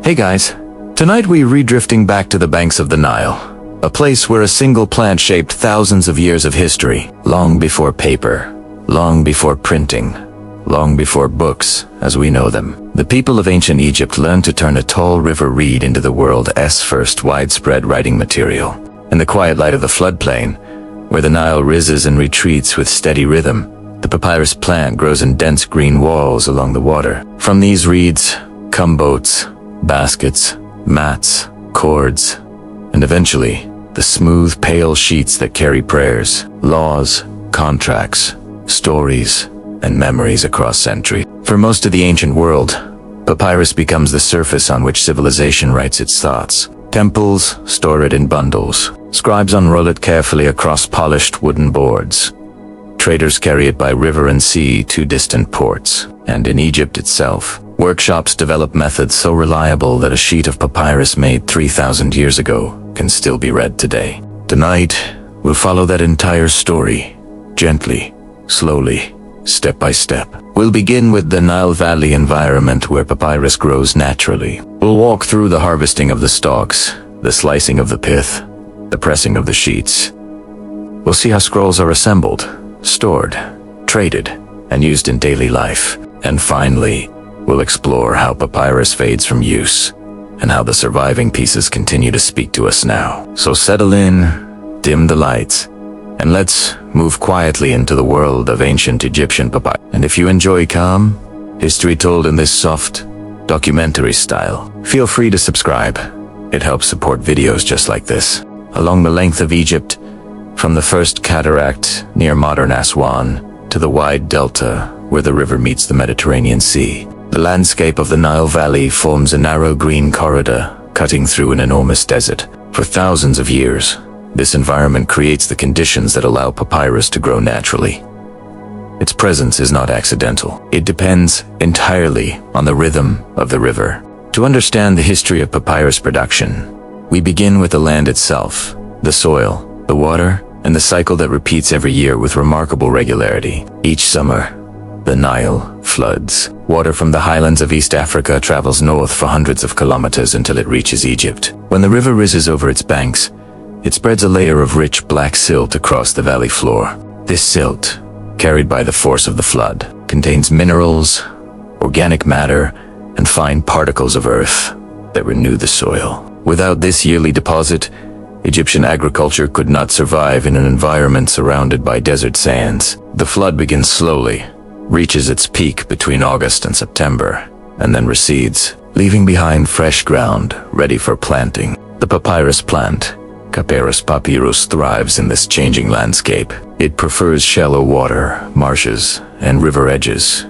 Hey guys, tonight we re-drifting back to the banks of the Nile, a place where a single plant shaped thousands of years of history, long before paper, long before printing, long before books as we know them. The people of ancient Egypt learned to turn a tall river reed into the world's first widespread writing material. In the quiet light of the floodplain, where the Nile rises and retreats with steady rhythm, the papyrus plant grows in dense green walls along the water. From these reeds come boats, baskets, mats, cords, and eventually, the smooth, pale sheets that carry prayers, laws, contracts, stories, and memories across centuries. For most of the ancient world, papyrus becomes the surface on which civilization writes its thoughts. Temples store it in bundles. Scribes unroll it carefully across polished wooden boards. Traders carry it by river and sea to distant ports. And in Egypt itself, workshops develop methods so reliable that a sheet of papyrus made 3,000 years ago can still be read today. Tonight, we'll follow that entire story, gently, slowly, step by step. We'll begin with the Nile Valley environment where papyrus grows naturally. We'll walk through the harvesting of the stalks, the slicing of the pith, the pressing of the sheets. We'll see how scrolls are assembled, stored, traded, and used in daily life. And finally, we'll explore how papyrus fades from use and how the surviving pieces continue to speak to us now. So settle in, dim the lights, and let's move quietly into the world of ancient Egyptian papyrus. And if you enjoy calm history told in this soft, documentary style, feel free to subscribe. It helps support videos just like this. Along the length of Egypt, from the first cataract near modern Aswan to the wide delta where the river meets the Mediterranean Sea, the landscape of the Nile Valley forms a narrow green corridor cutting through an enormous desert. For thousands of years, this environment creates the conditions that allow papyrus to grow naturally. Its presence is not accidental. It depends entirely on the rhythm of the river. To understand the history of papyrus production, we begin with the land itself, the soil, the water, and the cycle that repeats every year with remarkable regularity. Each summer, the Nile floods. Water from the highlands of East Africa travels north for hundreds of kilometers until it reaches Egypt. When the river rises over its banks, it spreads a layer of rich black silt across the valley floor. This silt, carried by the force of the flood, contains minerals, organic matter, and fine particles of earth that renew the soil. Without this yearly deposit, Egyptian agriculture could not survive in an environment surrounded by desert sands. The flood begins slowly, reaches its peak between August and September, and then recedes, leaving behind fresh ground ready for planting. The papyrus plant, Papyrus papyrus, thrives in this changing landscape. It prefers shallow water, marshes, and river edges,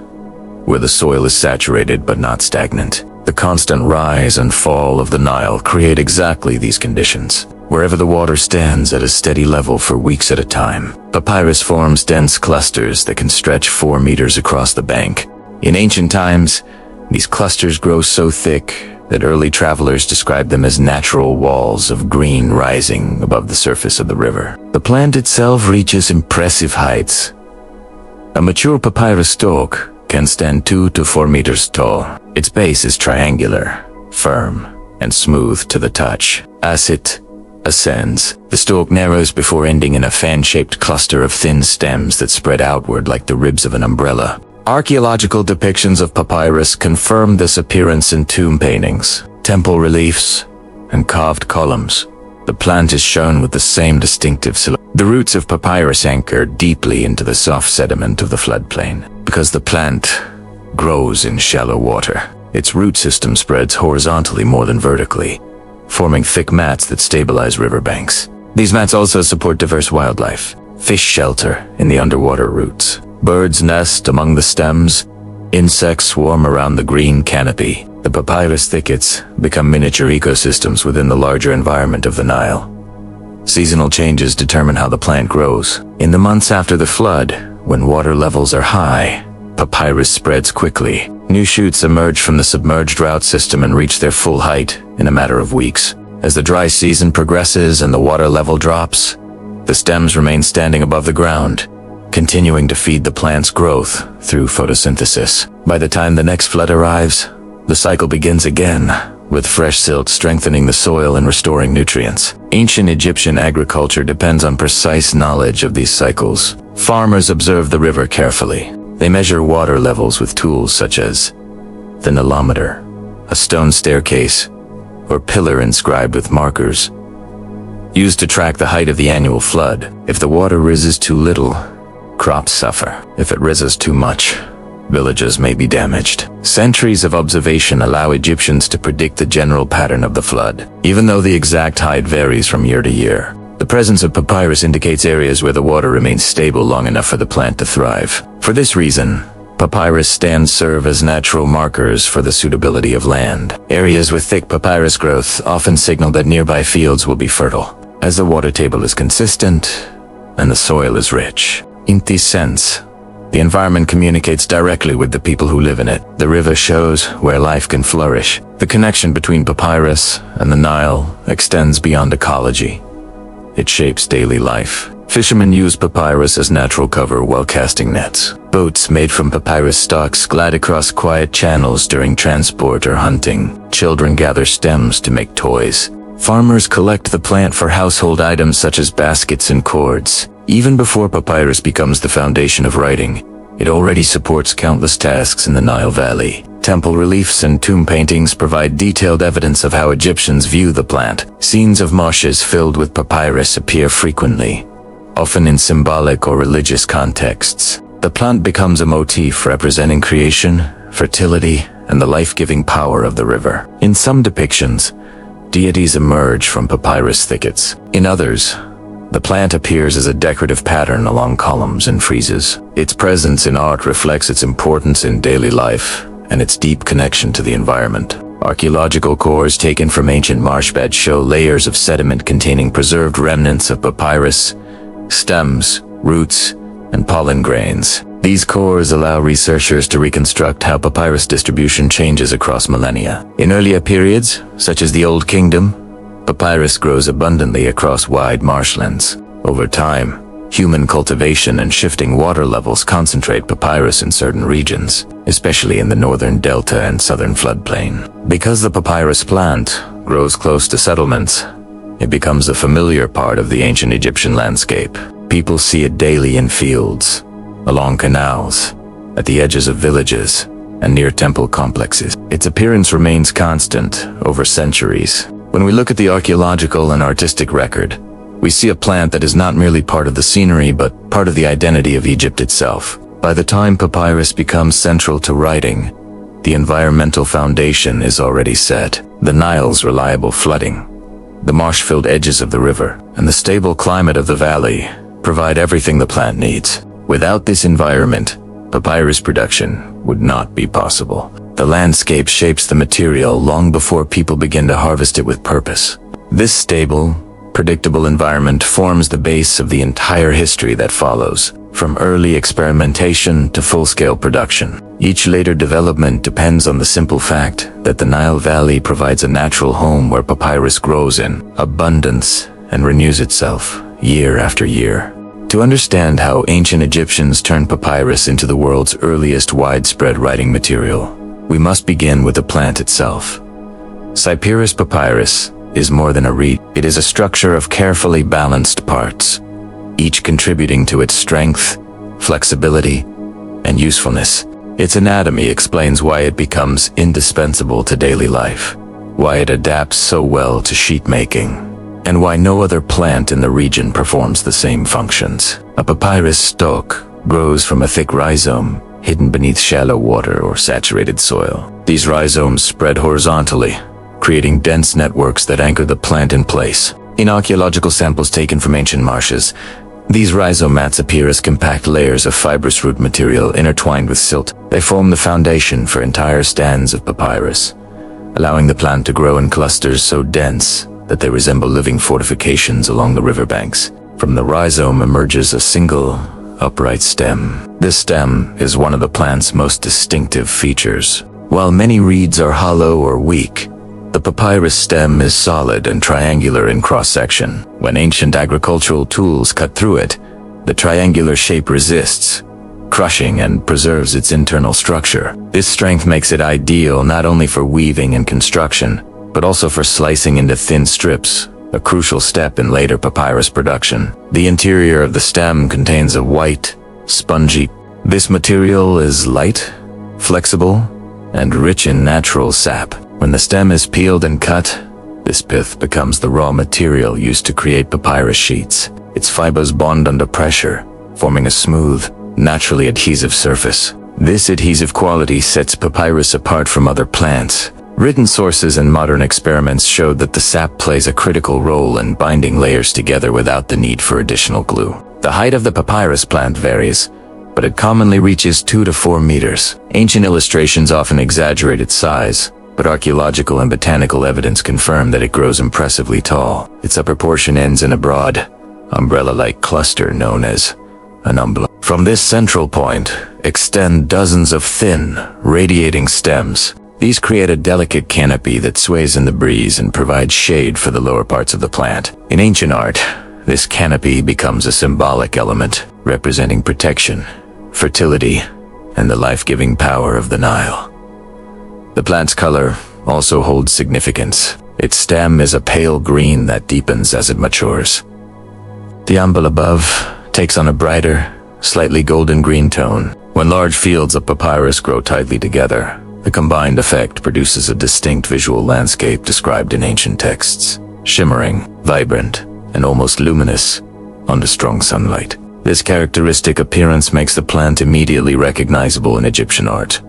where the soil is saturated but not stagnant. The constant rise and fall of the Nile create exactly these conditions. Wherever the water stands at a steady level for weeks at a time, papyrus forms dense clusters that can stretch 4 meters across the bank. In ancient times, these clusters grow so thick that early travelers described them as natural walls of green rising above the surface of the river. The plant itself reaches impressive heights. A mature papyrus stalk can stand 2 to 4 meters tall. Its base is triangular, firm, and smooth to the touch. As it ascends, the stalk narrows before ending in a fan-shaped cluster of thin stems that spread outward like the ribs of an umbrella. Archaeological depictions of papyrus confirm this appearance in tomb paintings, temple reliefs, and carved columns. The plant is shown with the same distinctive silhouette. The roots of papyrus anchor deeply into the soft sediment of the floodplain. Because the plant grows in shallow water, its root system spreads horizontally more than vertically, forming thick mats that stabilize riverbanks. These mats also support diverse wildlife. Fish shelter in the underwater roots. Birds nest among the stems. Insects swarm around the green canopy. The papyrus thickets become miniature ecosystems within the larger environment of the Nile. Seasonal changes determine how the plant grows. In the months after the flood, when water levels are high, papyrus spreads quickly. New shoots emerge from the submerged root system and reach their full height in a matter of weeks. As the dry season progresses and the water level drops, the stems remain standing above the ground, continuing to feed the plant's growth through photosynthesis. By the time the next flood arrives, the cycle begins again, with fresh silt strengthening the soil and restoring nutrients. Ancient Egyptian agriculture depends on precise knowledge of these cycles. Farmers observe the river carefully. They measure water levels with tools such as the Nilometer, a stone staircase, or pillar inscribed with markers, used to track the height of the annual flood. If the water rises too little, crops suffer. If it rises too much, villages may be damaged. Centuries of observation allow Egyptians to predict the general pattern of the flood. Even though the exact height varies from year to year, the presence of papyrus indicates areas where the water remains stable long enough for the plant to thrive. For this reason, papyrus stands serve as natural markers for the suitability of land. Areas with thick papyrus growth often signal that nearby fields will be fertile, as the water table is consistent and the soil is rich. In this sense, the environment communicates directly with the people who live in it. The river shows where life can flourish. The connection between papyrus and the Nile extends beyond ecology. It shapes daily life. Fishermen use papyrus as natural cover while casting nets. Boats made from papyrus stalks glide across quiet channels during transport or hunting. Children gather stems to make toys. Farmers collect the plant for household items such as baskets and cords. Even before papyrus becomes the foundation of writing, it already supports countless tasks in the Nile Valley. Temple reliefs and tomb paintings provide detailed evidence of how Egyptians view the plant. Scenes of marshes filled with papyrus appear frequently, often in symbolic or religious contexts. The plant becomes a motif representing creation, fertility, and the life-giving power of the river. In some depictions, deities emerge from papyrus thickets. In others, the plant appears as a decorative pattern along columns and friezes. Its presence in art reflects its importance in daily life and its deep connection to the environment. Archaeological cores taken from ancient marsh beds show layers of sediment containing preserved remnants of papyrus, stems, roots, and pollen grains. These cores allow researchers to reconstruct how papyrus distribution changes across millennia. In earlier periods, such as the Old Kingdom, papyrus grows abundantly across wide marshlands. Over time, human cultivation and shifting water levels concentrate papyrus in certain regions, especially in the northern delta and southern floodplain. Because the papyrus plant grows close to settlements, it becomes a familiar part of the ancient Egyptian landscape. People see it daily in fields, along canals, at the edges of villages, and near temple complexes. Its appearance remains constant over centuries. When we look at the archaeological and artistic record, we see a plant that is not merely part of the scenery but part of the identity of Egypt itself. By the time papyrus becomes central to writing, the environmental foundation is already set. The Nile's reliable flooding, the marsh-filled edges of the river, and the stable climate of the valley provide everything the plant needs. Without this environment, papyrus production would not be possible. The landscape shapes the material long before people begin to harvest it with purpose. This stable, predictable environment forms the base of the entire history that follows, from early experimentation to full-scale production. Each later development depends on the simple fact that the Nile Valley provides a natural home where papyrus grows in abundance and renews itself year after year. To understand how ancient Egyptians turned papyrus into the world's earliest widespread writing material, we must begin with the plant itself. Cyperus papyrus is more than a reed. It is a structure of carefully balanced parts, each contributing to its strength, flexibility, and usefulness. Its anatomy explains why it becomes indispensable to daily life, why it adapts so well to sheet making, and why no other plant in the region performs the same functions. A papyrus stalk grows from a thick rhizome hidden beneath shallow water or saturated soil. These rhizomes spread horizontally, creating dense networks that anchor the plant in place. In archaeological samples taken from ancient marshes, these rhizome mats appear as compact layers of fibrous root material intertwined with silt. They form the foundation for entire stands of papyrus, allowing the plant to grow in clusters so dense that they resemble living fortifications along the riverbanks. From the rhizome emerges a single, upright stem. This stem is one of the plant's most distinctive features. While many reeds are hollow or weak, the papyrus stem is solid and triangular in cross-section. When ancient agricultural tools cut through it, the triangular shape resists, crushing and preserves its internal structure. This strength makes it ideal not only for weaving and construction, but also for slicing into thin strips, a crucial step in later papyrus production. The interior of the stem contains a white, spongy. This material is light, flexible, and rich in natural sap. When the stem is peeled and cut, this pith becomes the raw material used to create papyrus sheets. Its fibers bond under pressure, forming a smooth, naturally adhesive surface. This adhesive quality sets papyrus apart from other plants. Written sources and modern experiments showed that the sap plays a critical role in binding layers together without the need for additional glue. The height of the papyrus plant varies, but it commonly reaches 2 to 4 meters. Ancient illustrations often exaggerate its size, but archaeological and botanical evidence confirm that it grows impressively tall. Its upper portion ends in a broad, umbrella-like cluster known as an umbella. From this central point extend dozens of thin, radiating stems. These create a delicate canopy that sways in the breeze and provides shade for the lower parts of the plant. In ancient art, this canopy becomes a symbolic element, representing protection, fertility, and the life-giving power of the Nile. The plant's color also holds significance. Its stem is a pale green that deepens as it matures. The umbel above takes on a brighter, slightly golden green tone. When large fields of papyrus grow tightly together, the combined effect produces a distinct visual landscape described in ancient texts, shimmering, vibrant, and almost luminous under strong sunlight. This characteristic appearance makes the plant immediately recognizable in Egyptian art.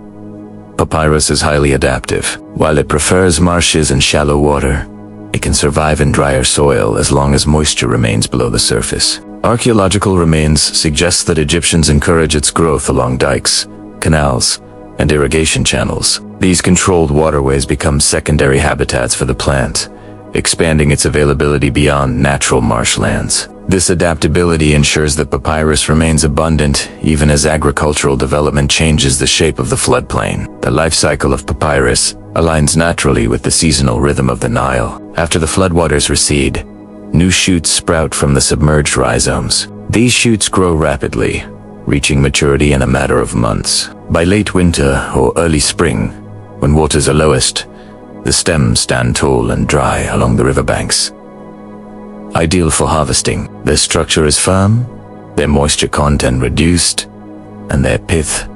Papyrus is highly adaptive. While it prefers marshes and shallow water, it can survive in drier soil as long as moisture remains below the surface. Archaeological remains suggest that Egyptians encourage its growth along dikes, canals, and irrigation channels. These controlled waterways become secondary habitats for the plant, expanding its availability beyond natural marshlands. This adaptability ensures that papyrus remains abundant even as agricultural development changes the shape of the floodplain. The life cycle of papyrus aligns naturally with the seasonal rhythm of the Nile. After the floodwaters recede, new shoots sprout from the submerged rhizomes. These shoots grow rapidly, reaching maturity in a matter of months. By late winter or early spring, when waters are lowest, the stems stand tall and dry along the riverbanks. Ideal for harvesting, their structure is firm, their moisture content reduced, and their pith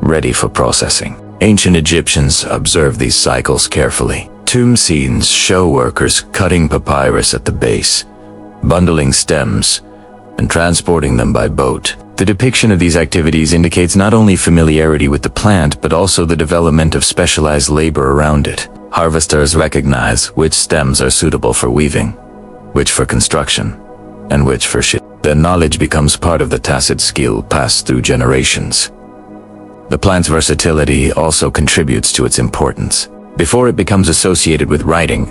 ready for processing. Ancient Egyptians observed these cycles carefully. Tomb scenes show workers cutting papyrus at the base, bundling stems, and transporting them by boat. The depiction of these activities indicates not only familiarity with the plant, but also the development of specialized labor around it. Harvesters recognize which stems are suitable for weaving, which for construction, and which for shipping. Their knowledge becomes part of the tacit skill passed through generations. The plant's versatility also contributes to its importance. Before it becomes associated with writing,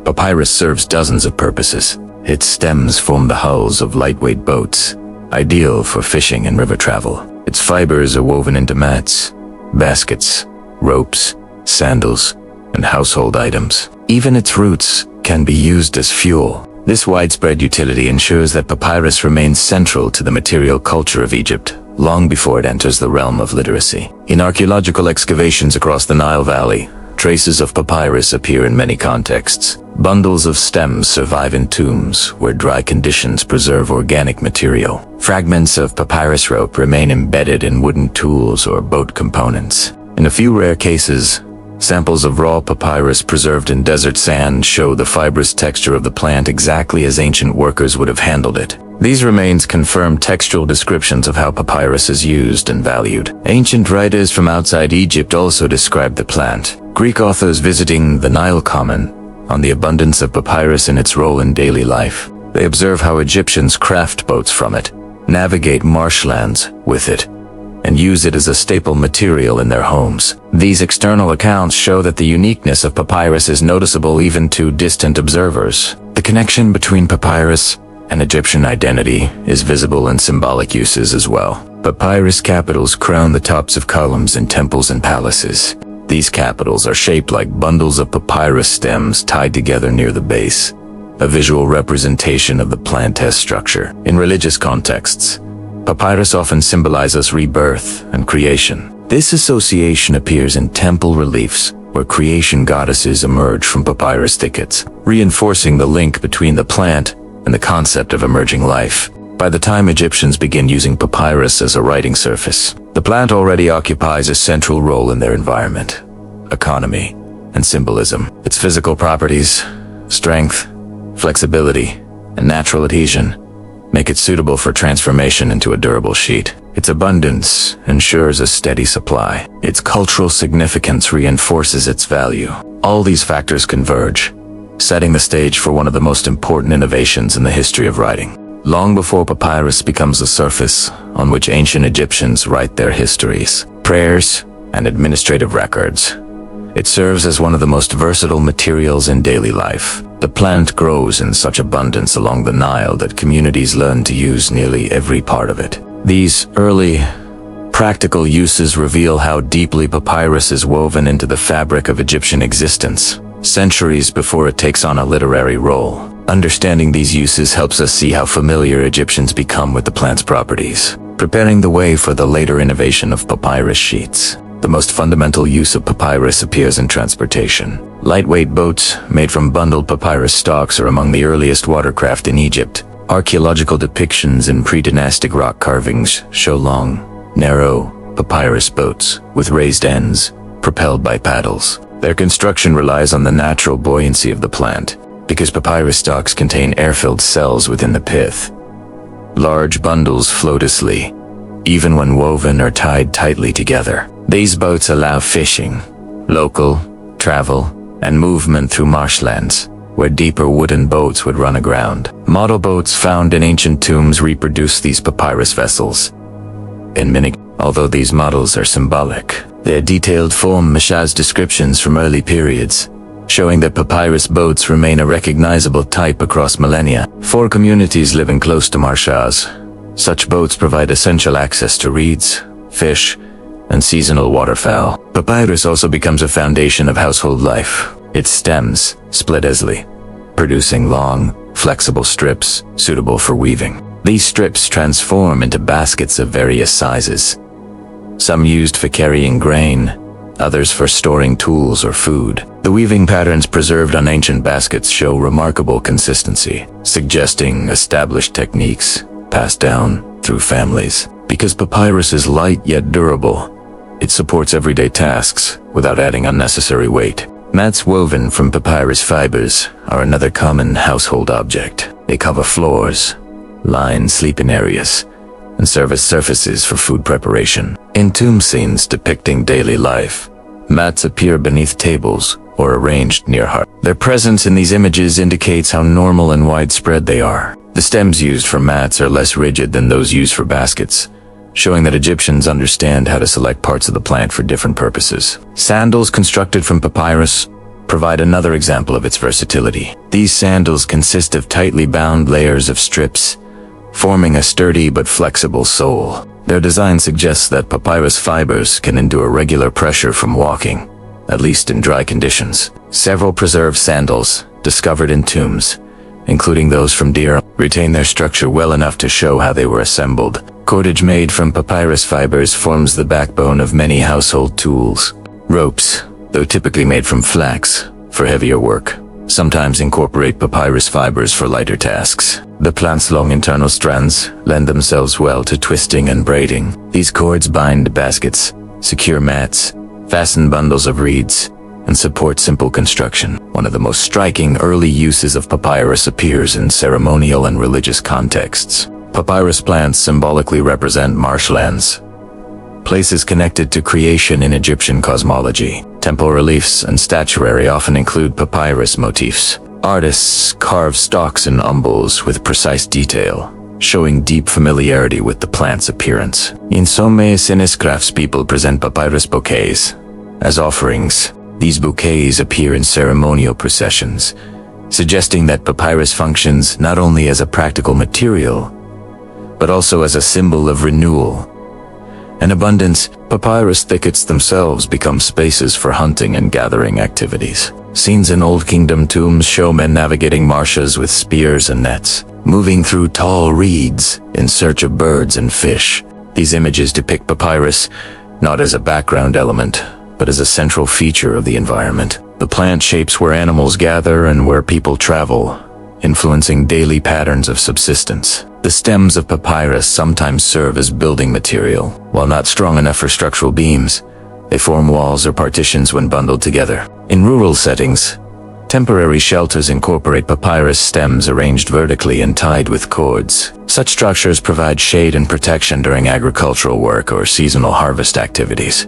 papyrus serves dozens of purposes. Its stems form the hulls of lightweight boats, ideal for fishing and river travel. Its fibers are woven into mats, baskets, ropes, sandals, and household items. Even its roots can be used as fuel. This widespread utility ensures that papyrus remains central to the material culture of Egypt long before it enters the realm of literacy. In archaeological excavations across the Nile Valley, traces of papyrus appear in many contexts. Bundles of stems survive in tombs where dry conditions preserve organic material. Fragments of papyrus rope remain embedded in wooden tools or boat components. In a few rare cases, samples of raw papyrus preserved in desert sand show the fibrous texture of the plant exactly as ancient workers would have handled it. These remains confirm textual descriptions of how papyrus is used and valued. Ancient writers from outside Egypt also described the plant. Greek authors visiting the Nile comment on the abundance of papyrus and its role in daily life. They observe how Egyptians craft boats from it, navigate marshlands with it, and use it as a staple material in their homes. These external accounts show that the uniqueness of papyrus is noticeable even to distant observers. The connection between papyrus and Egyptian identity is visible in symbolic uses as well. Papyrus capitals crown the tops of columns in temples and palaces. These capitals are shaped like bundles of papyrus stems tied together near the base, a visual representation of the plant's structure. In religious contexts, papyrus often symbolizes rebirth and creation. This association appears in temple reliefs, where creation goddesses emerge from papyrus thickets, reinforcing the link between the plant and the concept of emerging life. By the time Egyptians begin using papyrus as a writing surface, the plant already occupies a central role in their environment, economy, and symbolism. Its physical properties, strength, flexibility, and natural adhesion make it suitable for transformation into a durable sheet. Its abundance ensures a steady supply. Its cultural significance reinforces its value. All these factors converge, setting the stage for one of the most important innovations in the history of writing. Long before papyrus becomes a surface on which ancient Egyptians write their histories, prayers, and administrative records, it serves as one of the most versatile materials in daily life. The plant grows in such abundance along the Nile that communities learn to use nearly every part of it. These early, practical uses reveal how deeply papyrus is woven into the fabric of Egyptian existence, centuries before it takes on a literary role. Understanding these uses helps us see how familiar Egyptians become with the plant's properties, preparing the way for the later innovation of papyrus sheets. The most fundamental use of papyrus appears in transportation. Lightweight boats made from bundled papyrus stalks are among the earliest watercraft in Egypt. Archaeological depictions and pre-dynastic rock carvings show long, narrow papyrus boats with raised ends, propelled by paddles. Their construction relies on the natural buoyancy of the plant, because papyrus stalks contain air-filled cells within the pith. Large bundles float easily, even when woven or tied tightly together. These boats allow fishing, local travel, and movement through marshlands, where deeper wooden boats would run aground. Model boats found in ancient tombs reproduce these papyrus vessels in miniature. Although these models are symbolic, their detailed form matches descriptions from early periods, showing that papyrus boats remain a recognizable type across millennia. For communities living close to marshes, such boats provide essential access to reeds, fish, and seasonal waterfowl. Papyrus also becomes a foundation of household life. Its stems split easily, producing long, flexible strips suitable for weaving. These strips transform into baskets of various sizes, some used for carrying grain, others for storing tools or food. The weaving patterns preserved on ancient baskets show remarkable consistency, suggesting established techniques passed down through families. Because papyrus is light yet durable, it supports everyday tasks without adding unnecessary weight. Mats woven from papyrus fibers are another common household object. They cover floors, line sleeping areas, and serve as surfaces for food preparation. In tomb scenes depicting daily life, mats appear beneath tables or arranged near hearths. Their presence in these images indicates how normal and widespread they are. The stems used for mats are less rigid than those used for baskets, showing that Egyptians understand how to select parts of the plant for different purposes. Sandals constructed from papyrus provide another example of its versatility. These sandals consist of tightly bound layers of strips, forming a sturdy but flexible sole. Their design suggests that papyrus fibers can endure regular pressure from walking, at least in dry conditions. Several preserved sandals, discovered in tombs, including those from deer, retain their structure well enough to show how they were assembled. Cordage made from papyrus fibers forms the backbone of many household tools. Ropes, though typically made from flax for heavier work, sometimes incorporate papyrus fibers for lighter tasks. The plant's long internal strands lend themselves well to twisting and braiding. These cords bind baskets, secure mats, fasten bundles of reeds, and support simple construction. One of the most striking early uses of papyrus appears in ceremonial and religious contexts. Papyrus plants symbolically represent marshlands, places connected to creation in Egyptian cosmology. Temple reliefs and statuary often include papyrus motifs. Artists carve stalks and umbels with precise detail, showing deep familiarity with the plant's appearance. In some Mayasinist craftspeople present papyrus bouquets as offerings. These bouquets appear in ceremonial processions, suggesting that papyrus functions not only as a practical material, but also as a symbol of renewal and abundance. Papyrus thickets themselves become spaces for hunting and gathering activities. Scenes in Old Kingdom tombs show men navigating marshes with spears and nets, moving through tall reeds in search of birds and fish. These images depict papyrus not as a background element, but as a central feature of the environment. The plant shapes where animals gather and where people travel, influencing daily patterns of subsistence. The stems of papyrus sometimes serve as building material. While not strong enough for structural beams, they form walls or partitions when bundled together. In rural settings, temporary shelters incorporate papyrus stems arranged vertically and tied with cords. Such structures provide shade and protection during agricultural work or seasonal harvest activities.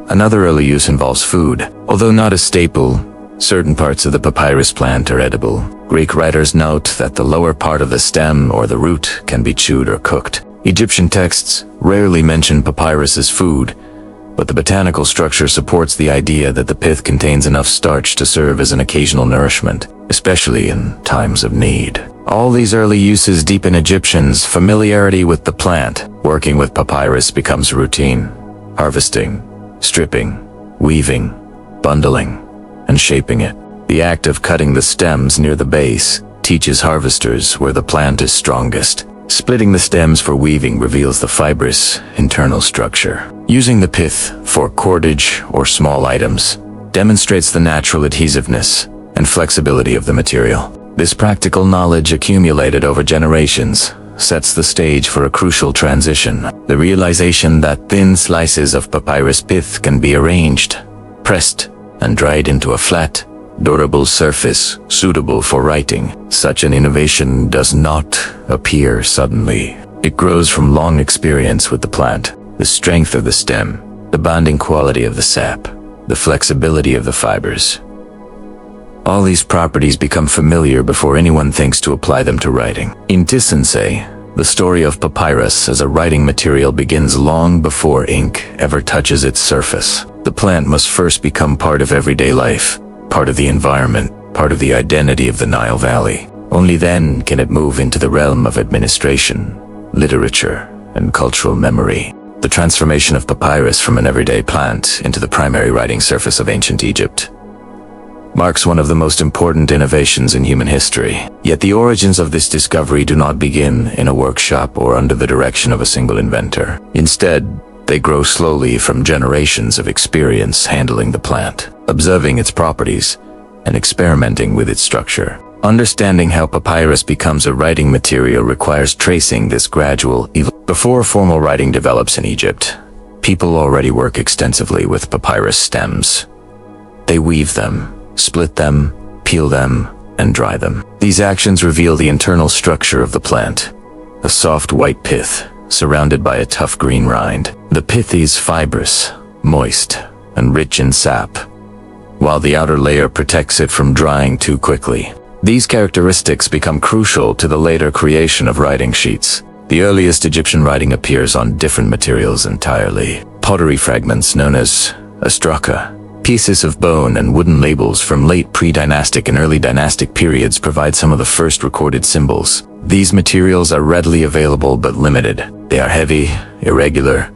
Another early use involves food. Although not a staple, certain parts of the papyrus plant are edible. Greek writers note that the lower part of the stem or the root can be chewed or cooked. Egyptian texts rarely mention papyrus as food, but the botanical structure supports the idea that the pith contains enough starch to serve as an occasional nourishment, especially in times of need. All these early uses deepen Egyptians' familiarity with the plant. Working with papyrus becomes routine. Harvesting, stripping, weaving, bundling, and shaping it. The act of cutting the stems near the base teaches harvesters where the plant is strongest. Splitting the stems for weaving reveals the fibrous internal structure. Using the pith for cordage or small items demonstrates the natural adhesiveness and flexibility of the material. This practical knowledge accumulated over generations sets the stage for a crucial transition. The realization that thin slices of papyrus pith can be arranged, pressed, and dried into a flat, durable surface suitable for writing. Such an innovation does not appear suddenly. It grows from long experience with the plant, the strength of the stem, the bonding quality of the sap, the flexibility of the fibers. All these properties become familiar before anyone thinks to apply them to writing. In Tissensei, the story of papyrus as a writing material begins long before ink ever touches its surface. The plant must first become part of everyday life, part of the environment, part of the identity of the Nile Valley. Only then can it move into the realm of administration, literature, and cultural memory. The transformation of papyrus from an everyday plant into the primary writing surface of ancient Egypt marks one of the most important innovations in human history. Yet the origins of this discovery do not begin in a workshop or under the direction of a single inventor. Instead, they grow slowly from generations of experience handling the plant, observing its properties, and experimenting with its structure. Understanding how papyrus becomes a writing material requires tracing this gradual evolution. Before formal writing develops in Egypt, people already work extensively with papyrus stems. They weave them, split them, peel them, and dry them. These actions reveal the internal structure of the plant, a soft white pith surrounded by a tough green rind. The pith is fibrous, moist, and rich in sap, while the outer layer protects it from drying too quickly. These characteristics become crucial to the later creation of writing sheets. The earliest Egyptian writing appears on different materials entirely. Pottery fragments known as ostraka, pieces of bone and wooden labels from late pre-dynastic and early dynastic periods provide some of the first recorded symbols. These materials are readily available but limited. They are heavy, irregular,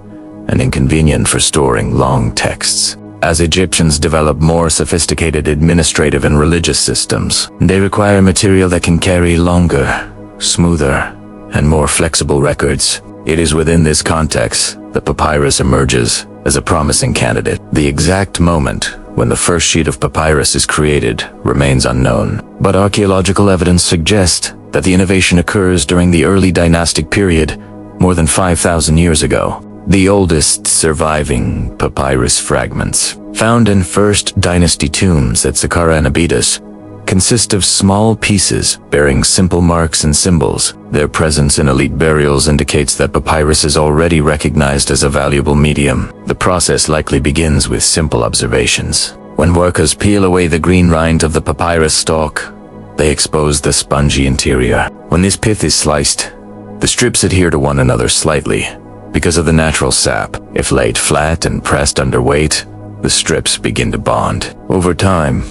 and inconvenient for storing long texts. As Egyptians develop more sophisticated administrative and religious systems, they require material that can carry longer, smoother, and more flexible records. It is within this context that papyrus emerges as a promising candidate. The exact moment when the first sheet of papyrus is created remains unknown, but archaeological evidence suggests that the innovation occurs during the early dynastic period, more than 5,000 years ago. The oldest surviving papyrus fragments, found in First Dynasty tombs at Saqqara and Abydos, consist of small pieces bearing simple marks and symbols. Their presence in elite burials indicates that papyrus is already recognized as a valuable medium. The process likely begins with simple observations. When workers peel away the green rind of the papyrus stalk, they expose the spongy interior. When this pith is sliced, the strips adhere to one another slightly because of the natural sap. If laid flat and pressed under weight, the strips begin to bond. Over time,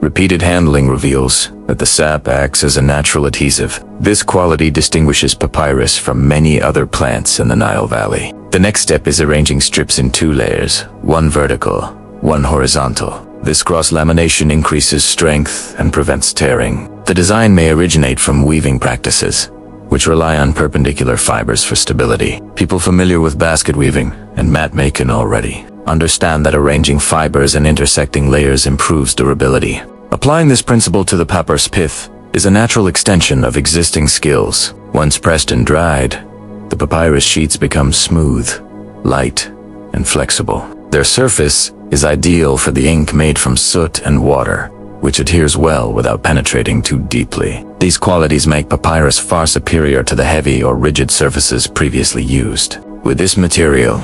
repeated handling reveals that the sap acts as a natural adhesive. This quality distinguishes papyrus from many other plants in the Nile Valley. The next step is arranging strips in 2 layers, one vertical, one horizontal. This cross-lamination increases strength and prevents tearing. The design may originate from weaving practices, which rely on perpendicular fibers for stability. People familiar with basket weaving and mat making already understand that arranging fibers and intersecting layers improves durability. Applying this principle to the papyrus pith is a natural extension of existing skills. Once pressed and dried, the papyrus sheets become smooth, light, and flexible. Their surface is ideal for the ink made from soot and water, which adheres well without penetrating too deeply. These qualities make papyrus far superior to the heavy or rigid surfaces previously used. With this material,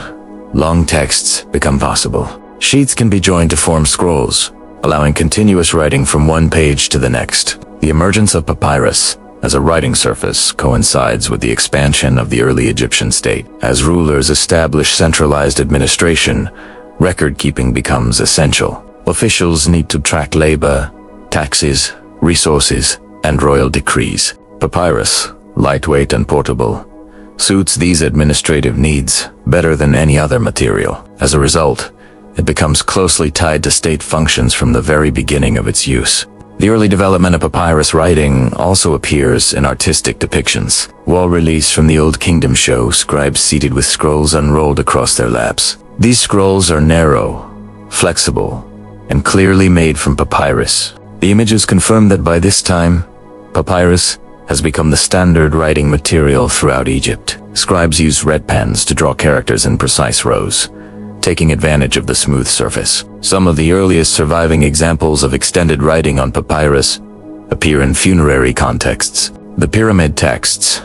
long texts become possible. Sheets can be joined to form scrolls, allowing continuous writing from one page to the next. The emergence of papyrus as a writing surface coincides with the expansion of the early Egyptian state. As rulers established centralized administration, record-keeping becomes essential. Officials need to track labor, taxes, resources, and royal decrees. Papyrus, lightweight and portable, suits these administrative needs better than any other material. As a result, it becomes closely tied to state functions from the very beginning of its use. The early development of papyrus writing also appears in artistic depictions. Wall reliefs from the Old Kingdom show scribes seated with scrolls unrolled across their laps. These scrolls are narrow, flexible, and clearly made from papyrus. The images confirm that by this time, papyrus has become the standard writing material throughout Egypt. Scribes use red pens to draw characters in precise rows, taking advantage of the smooth surface. Some of the earliest surviving examples of extended writing on papyrus appear in funerary contexts. The pyramid texts,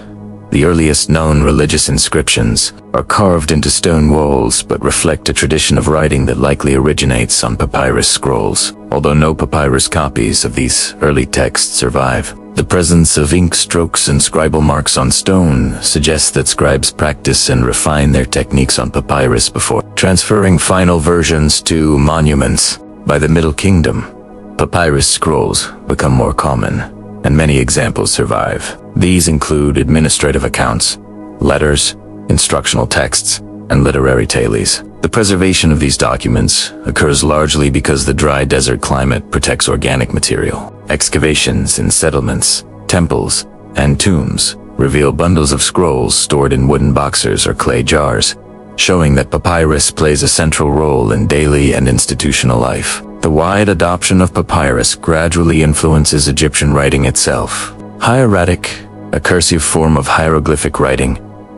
the earliest known religious inscriptions, are carved into stone walls but reflect a tradition of writing that likely originates on papyrus scrolls. Although no papyrus copies of these early texts survive, the presence of ink strokes and scribal marks on stone suggests that scribes practice and refine their techniques on papyrus before transferring final versions to monuments. By the Middle Kingdom, papyrus scrolls become more common, and many examples survive. These include administrative accounts, letters, instructional texts, and literary talis. The preservation of these documents occurs largely because the dry desert climate protects organic material. Excavations in settlements, temples, and tombs reveal bundles of scrolls stored in wooden boxes or clay jars, showing that papyrus plays a central role in daily and institutional life. The wide adoption of papyrus gradually influences Egyptian writing itself. Hieratic, a cursive form of hieroglyphic writing,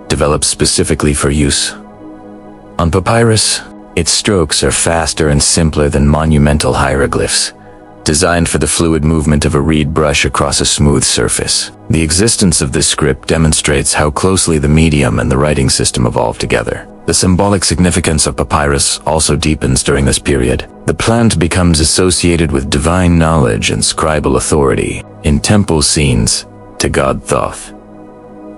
developed specifically for use on papyrus. Its strokes are faster and simpler than monumental hieroglyphs, designed for the fluid movement of a reed brush across a smooth surface. The existence of this script demonstrates how closely the medium and the writing system evolved together. The symbolic significance of papyrus also deepens during this period. The plant becomes associated with divine knowledge and scribal authority. In temple scenes, to god Thoth,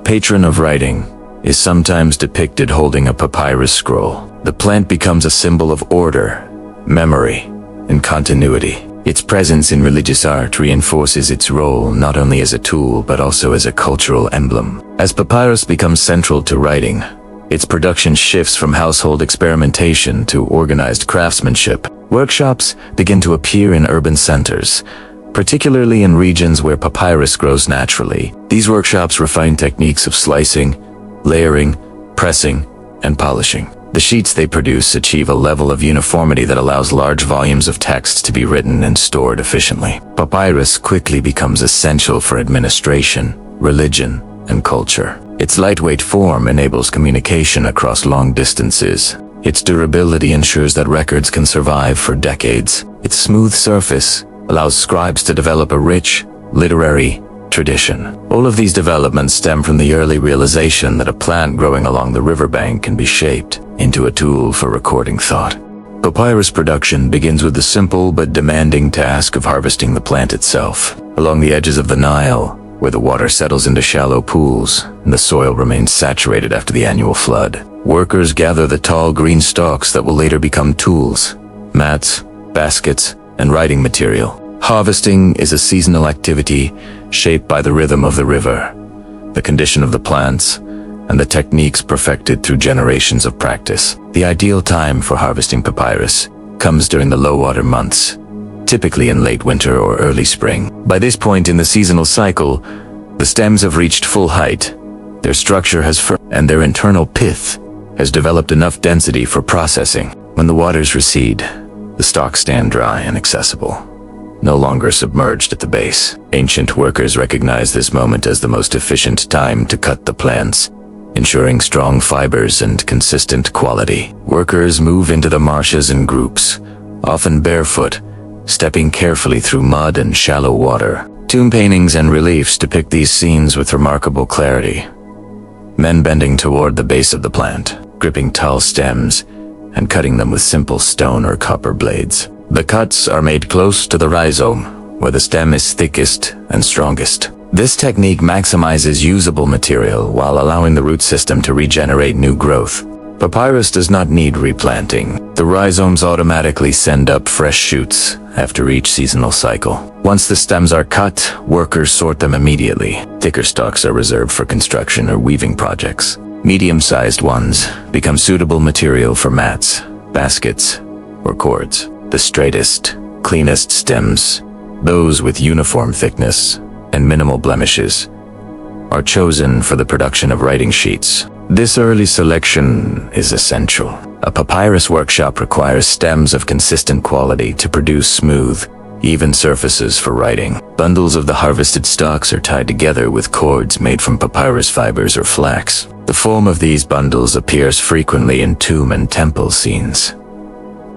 patron of writing, is sometimes depicted holding a papyrus scroll. The plant becomes a symbol of order, memory, and continuity. Its presence in religious art reinforces its role not only as a tool but also as a cultural emblem. As papyrus becomes central to writing, its production shifts from household experimentation to organized craftsmanship. Workshops begin to appear in urban centers, particularly in regions where papyrus grows naturally. These workshops refine techniques of slicing, layering, pressing, and polishing. The sheets they produce achieve a level of uniformity that allows large volumes of text to be written and stored efficiently. Papyrus quickly becomes essential for administration, religion, and culture. Its lightweight form enables communication across long distances. Its durability ensures that records can survive for decades. Its smooth surface allows scribes to develop a rich, literary tradition. All of these developments stem from the early realization that a plant growing along the riverbank can be shaped into a tool for recording thought. Papyrus production begins with the simple but demanding task of harvesting the plant itself. Along the edges of the Nile, where the water settles into shallow pools and the soil remains saturated after the annual flood, workers gather the tall green stalks that will later become tools, mats, baskets, and writing material. Harvesting is a seasonal activity shaped by the rhythm of the river, the condition of the plants, and the techniques perfected through generations of practice. The ideal time for harvesting papyrus comes during the low water months, typically in late winter or early spring. By this point in the seasonal cycle, the stems have reached full height, their structure has firmed, and their internal pith has developed enough density for processing. When the waters recede, the stalks stand dry and accessible, no longer submerged at the base. Ancient workers recognized this moment as the most efficient time to cut the plants, ensuring strong fibers and consistent quality. Workers move into the marshes in groups, often barefoot, stepping carefully through mud and shallow water. Tomb paintings and reliefs depict these scenes with remarkable clarity. Men bending toward the base of the plant, gripping tall stems, and cutting them with simple stone or copper blades. The cuts are made close to the rhizome, where the stem is thickest and strongest. This technique maximizes usable material while allowing the root system to regenerate new growth. Papyrus does not need replanting. The rhizomes automatically send up fresh shoots after each seasonal cycle. Once the stems are cut, workers sort them immediately. Thicker stalks are reserved for construction or weaving projects. Medium-sized ones become suitable material for mats, baskets, or cords. The straightest, cleanest stems, those with uniform thickness and minimal blemishes, are chosen for the production of writing sheets. This early selection is essential. A papyrus workshop requires stems of consistent quality to produce smooth, even surfaces for writing. Bundles of the harvested stalks are tied together with cords made from papyrus fibers or flax. The form of these bundles appears frequently in tomb and temple scenes.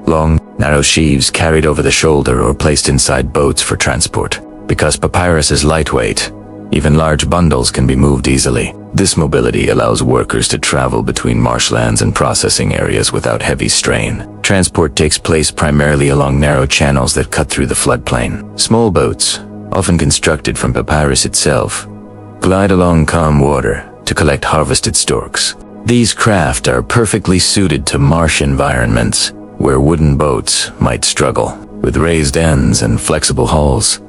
Long, narrow sheaves carried over the shoulder or placed inside boats for transport. Because papyrus is lightweight, even large bundles can be moved easily. This mobility allows workers to travel between marshlands and processing areas without heavy strain. Transport takes place primarily along narrow channels that cut through the floodplain. Small boats, often constructed from papyrus itself, glide along calm water to collect harvested stalks. These craft are perfectly suited to marsh environments where wooden boats might struggle. With raised ends and flexible hulls,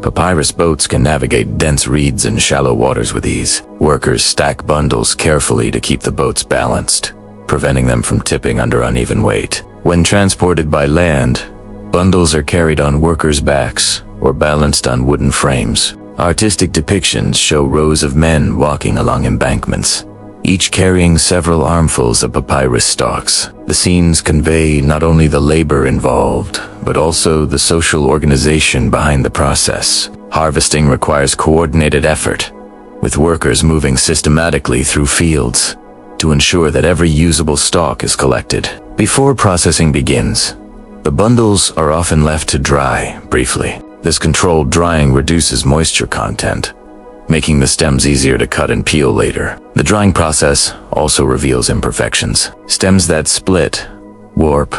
papyrus boats can navigate dense reeds and shallow waters with ease. Workers stack bundles carefully to keep the boats balanced, preventing them from tipping under uneven weight. When transported by land, bundles are carried on workers' backs or balanced on wooden frames. Artistic depictions show rows of men walking along embankments, each carrying several armfuls of papyrus stalks. The scenes convey not only the labor involved, but also the social organization behind the process. Harvesting requires coordinated effort, with workers moving systematically through fields to ensure that every usable stalk is collected. Before processing begins, the bundles are often left to dry briefly. This controlled drying reduces moisture content, making the stems easier to cut and peel later. The drying process also reveals imperfections. Stems that split, warp,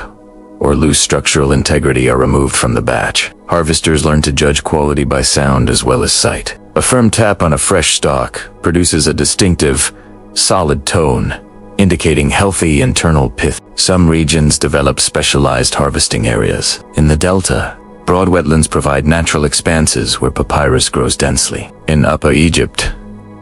or lose structural integrity are removed from the batch. Harvesters learn to judge quality by sound as well as sight. A firm tap on a fresh stalk produces a distinctive, solid tone, indicating healthy internal pith. Some regions develop specialized harvesting areas. In the delta, broad wetlands provide natural expanses where papyrus grows densely. In Upper Egypt,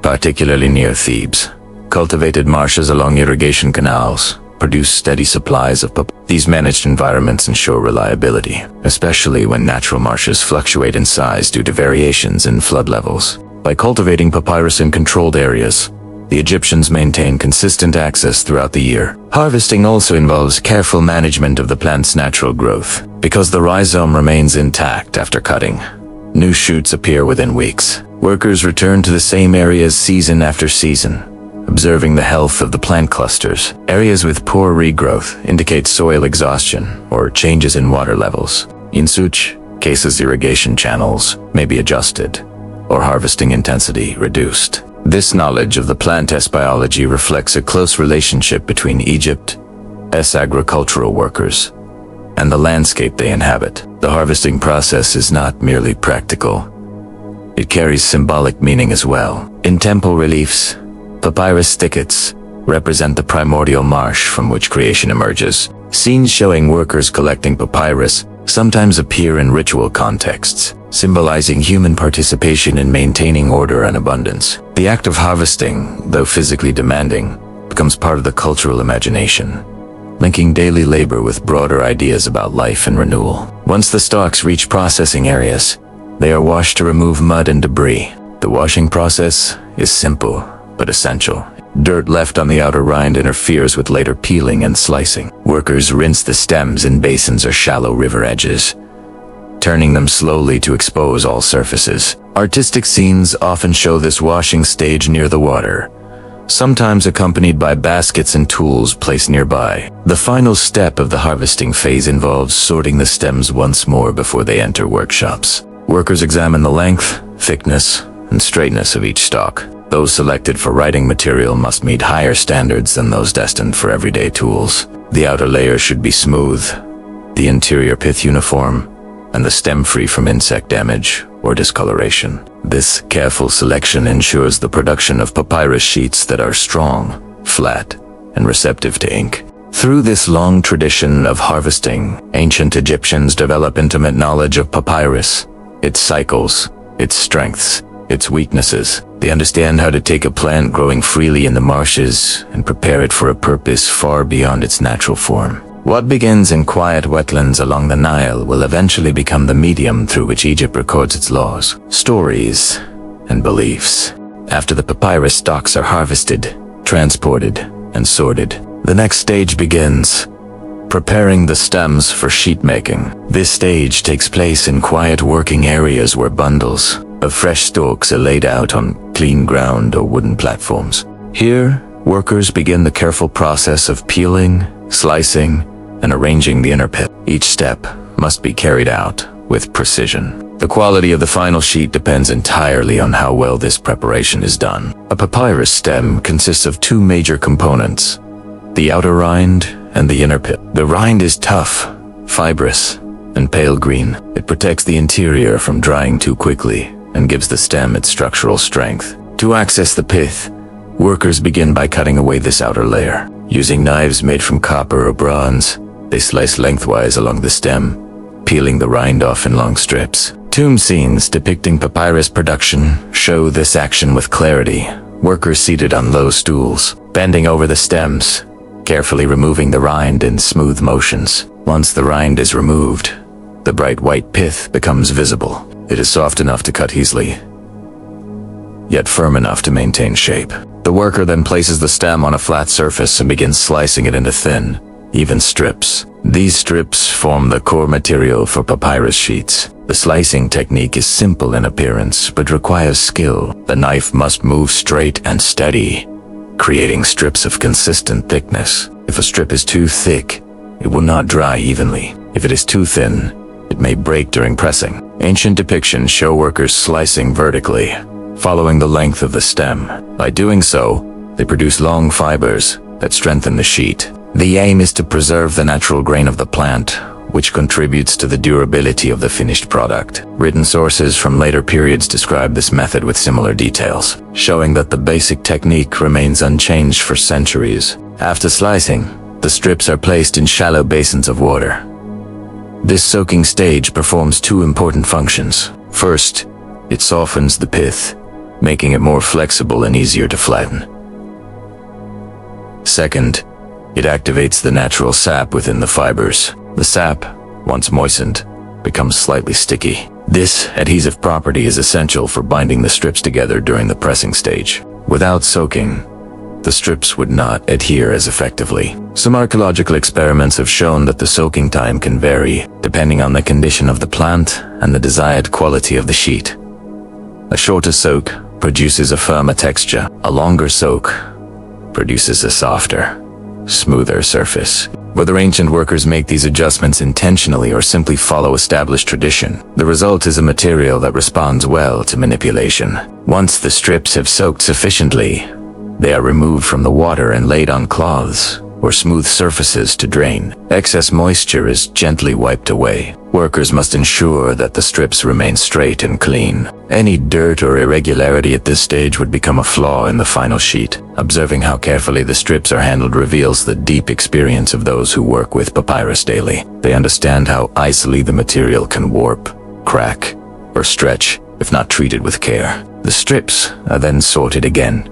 particularly near Thebes, cultivated marshes along irrigation canals produce steady supplies of papyrus. These managed environments ensure reliability, especially when natural marshes fluctuate in size due to variations in flood levels. By cultivating papyrus in controlled areas, the Egyptians maintain consistent access throughout the year. Harvesting also involves careful management of the plant's natural growth. Because the rhizome remains intact after cutting, new shoots appear within weeks. Workers return to the same areas season after season, observing the health of the plant clusters. Areas with poor regrowth indicate soil exhaustion or changes in water levels. In such cases, irrigation channels may be adjusted or harvesting intensity reduced. This knowledge of the plant's biology reflects a close relationship between Egypt's agricultural workers and the landscape they inhabit. The harvesting process is not merely practical. It carries symbolic meaning as well. In temple reliefs, papyrus thickets represent the primordial marsh from which creation emerges. Scenes showing workers collecting papyrus sometimes appear in ritual contexts, symbolizing human participation in maintaining order and abundance. The act of harvesting, though physically demanding, becomes part of the cultural imagination, linking daily labor with broader ideas about life and renewal. Once the stalks reach processing areas, they are washed to remove mud and debris. The washing process is simple but essential. Dirt left on the outer rind interferes with later peeling and slicing. Workers rinse the stems in basins or shallow river edges, turning them slowly to expose all surfaces. Artistic scenes often show this washing stage near the water, sometimes accompanied by baskets and tools placed nearby. The final step of the harvesting phase involves sorting the stems once more before they enter workshops. Workers examine the length, thickness, and straightness of each stalk. Those selected for writing material must meet higher standards than those destined for everyday tools. The outer layer should be smooth, the interior pith uniform, and the stem free from insect damage or discoloration. This careful selection ensures the production of papyrus sheets that are strong, flat, and receptive to ink. Through this long tradition of harvesting, ancient Egyptians develop intimate knowledge of papyrus, its cycles, its strengths, its weaknesses. They understand how to take a plant growing freely in the marshes and prepare it for a purpose far beyond its natural form. What begins in quiet wetlands along the Nile will eventually become the medium through which Egypt records its laws, stories, and beliefs. After the papyrus stalks are harvested, transported, and sorted, the next stage begins, preparing the stems for sheet making. This stage takes place in quiet working areas where bundles of fresh stalks are laid out on clean ground or wooden platforms. Here, workers begin the careful process of peeling, slicing, and arranging the inner pith. Each step must be carried out with precision. The quality of the final sheet depends entirely on how well this preparation is done. A papyrus stem consists of two major components, the outer rind and the inner pith. The rind is tough, fibrous, and pale green. It protects the interior from drying too quickly and gives the stem its structural strength. To access the pith, workers begin by cutting away this outer layer. Using knives made from copper or bronze, they slice lengthwise along the stem, peeling the rind off in long strips. Tomb scenes depicting papyrus production show this action with clarity. Workers seated on low stools, bending over the stems, carefully removing the rind in smooth motions. Once the rind is removed, the bright white pith becomes visible. It is soft enough to cut easily, yet firm enough to maintain shape. The worker then places the stem on a flat surface and begins slicing it into thin, even strips. These strips form the core material for papyrus sheets. The slicing technique is simple in appearance, but requires skill. The knife must move straight and steady, creating strips of consistent thickness. If a strip is too thick, it will not dry evenly. If it is too thin, it may break during pressing. Ancient depictions show workers slicing vertically, following the length of the stem. By doing so, they produce long fibers that strengthen the sheet. The aim is to preserve the natural grain of the plant, which contributes to the durability of the finished product. Written sources from later periods describe this method with similar details, showing that the basic technique remains unchanged for centuries. After slicing, the strips are placed in shallow basins of water. This soaking stage performs two important functions. First, it softens the pith, making it more flexible and easier to flatten. Second, it activates the natural sap within the fibers. The sap, once moistened, becomes slightly sticky. This adhesive property is essential for binding the strips together during the pressing stage. Without soaking, the strips would not adhere as effectively. Some archaeological experiments have shown that the soaking time can vary, depending on the condition of the plant and the desired quality of the sheet. A shorter soak produces a firmer texture. A longer soak produces a softer, smoother surface. Whether ancient workers make these adjustments intentionally or simply follow established tradition, the result is a material that responds well to manipulation. Once the strips have soaked sufficiently, they are removed from the water and laid on cloths or smooth surfaces to drain. Excess moisture is gently wiped away. Workers must ensure that the strips remain straight and clean. Any dirt or irregularity at this stage would become a flaw in the final sheet. Observing how carefully the strips are handled reveals the deep experience of those who work with papyrus daily. They understand how easily the material can warp, crack, or stretch if not treated with care. The strips are then sorted again.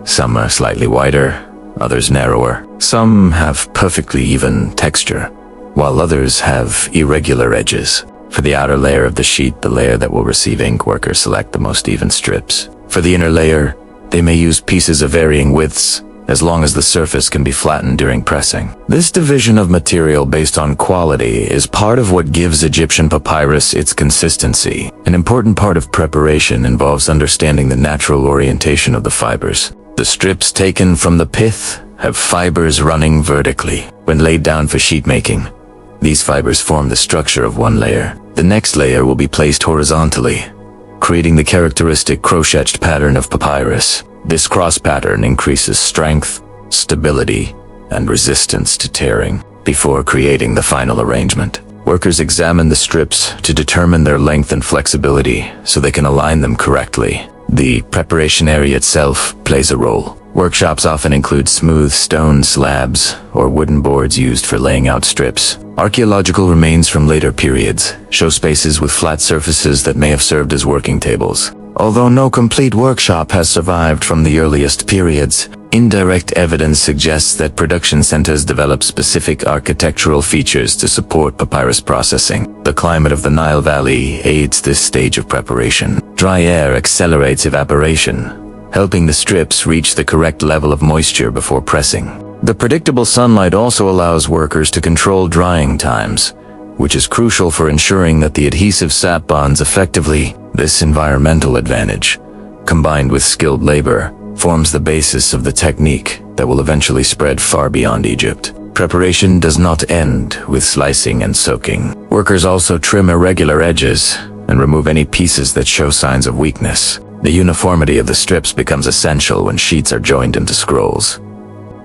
Some are slightly wider, others narrower. Some have perfectly even texture, while others have irregular edges. For the outer layer of the sheet, the layer that will receive ink, workers select the most even strips. For the inner layer, they They may use pieces of varying widths, as long as the surface can be flattened during pressing. This division of material based on quality is part of what gives Egyptian papyrus its consistency. An important part of preparation involves understanding the natural orientation of the fibers. The strips taken from the pith have fibers running vertically. When laid down for sheet making, these fibers form the structure of one layer. The next layer will be placed horizontally, creating the characteristic crochetted pattern of papyrus. This cross pattern increases strength, stability, and resistance to tearing. Before creating the final arrangement, workers examine the strips to determine their length and flexibility so they can align them correctly. The preparation area itself plays a role. Workshops often include smooth stone slabs or wooden boards used for laying out strips. Archaeological remains from later periods show spaces with flat surfaces that may have served as working tables. Although no complete workshop has survived from the earliest periods, indirect evidence suggests that production centers developed specific architectural features to support papyrus processing. The climate of the Nile Valley aids this stage of preparation. Dry air accelerates evaporation, helping the strips reach the correct level of moisture before pressing. The predictable sunlight also allows workers to control drying times, which is crucial for ensuring that the adhesive sap bonds effectively. This environmental advantage, combined with skilled labor, forms the basis of the technique that will eventually spread far beyond Egypt. Preparation does not end with slicing and soaking. Workers also trim irregular edges and remove any pieces that show signs of weakness. The uniformity of the strips becomes essential when sheets are joined into scrolls.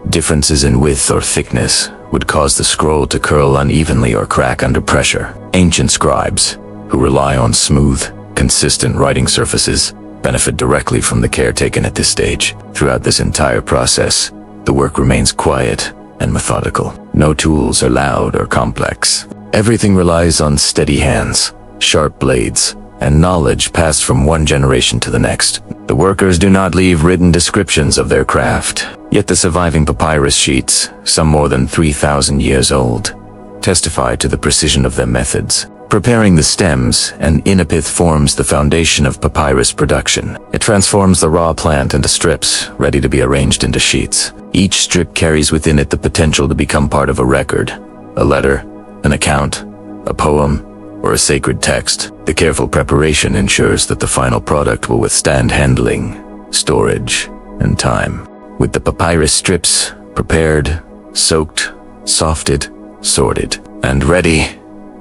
Differences in width or thickness would cause the scroll to curl unevenly or crack under pressure. Ancient scribes, who rely on smooth, consistent writing surfaces, benefit directly from the care taken at this stage. Throughout this entire process, the work remains quiet and methodical. No tools are loud or complex. Everything relies on steady hands, sharp blades, and knowledge passed from one generation to the next. The workers do not leave written descriptions of their craft, yet the surviving papyrus sheets, some more than 3,000 years old, testify to the precision of their methods. Preparing the stems and inner pith forms the foundation of papyrus production. It transforms the raw plant into strips, ready to be arranged into sheets. Each strip carries within it the potential to become part of a record, a letter, an account, a poem, or a sacred text. The careful preparation ensures that the final product will withstand handling, storage, and time. With the papyrus strips prepared, soaked, softed, sorted, and ready,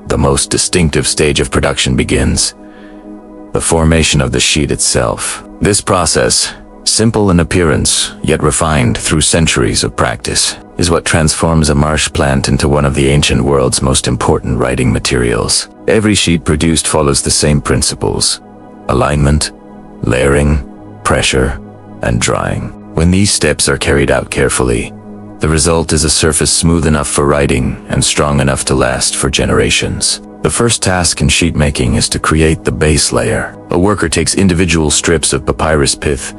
the most distinctive stage of production begins: the formation of the sheet itself. This process, simple in appearance, yet refined through centuries of practice, is what transforms a marsh plant into one of the ancient world's most important writing materials. Every sheet produced follows the same principles: alignment, layering, pressure, and drying. When these steps are carried out carefully, the result is a surface smooth enough for writing and strong enough to last for generations. The first task in sheet making is to create the base layer. A worker takes individual strips of papyrus pith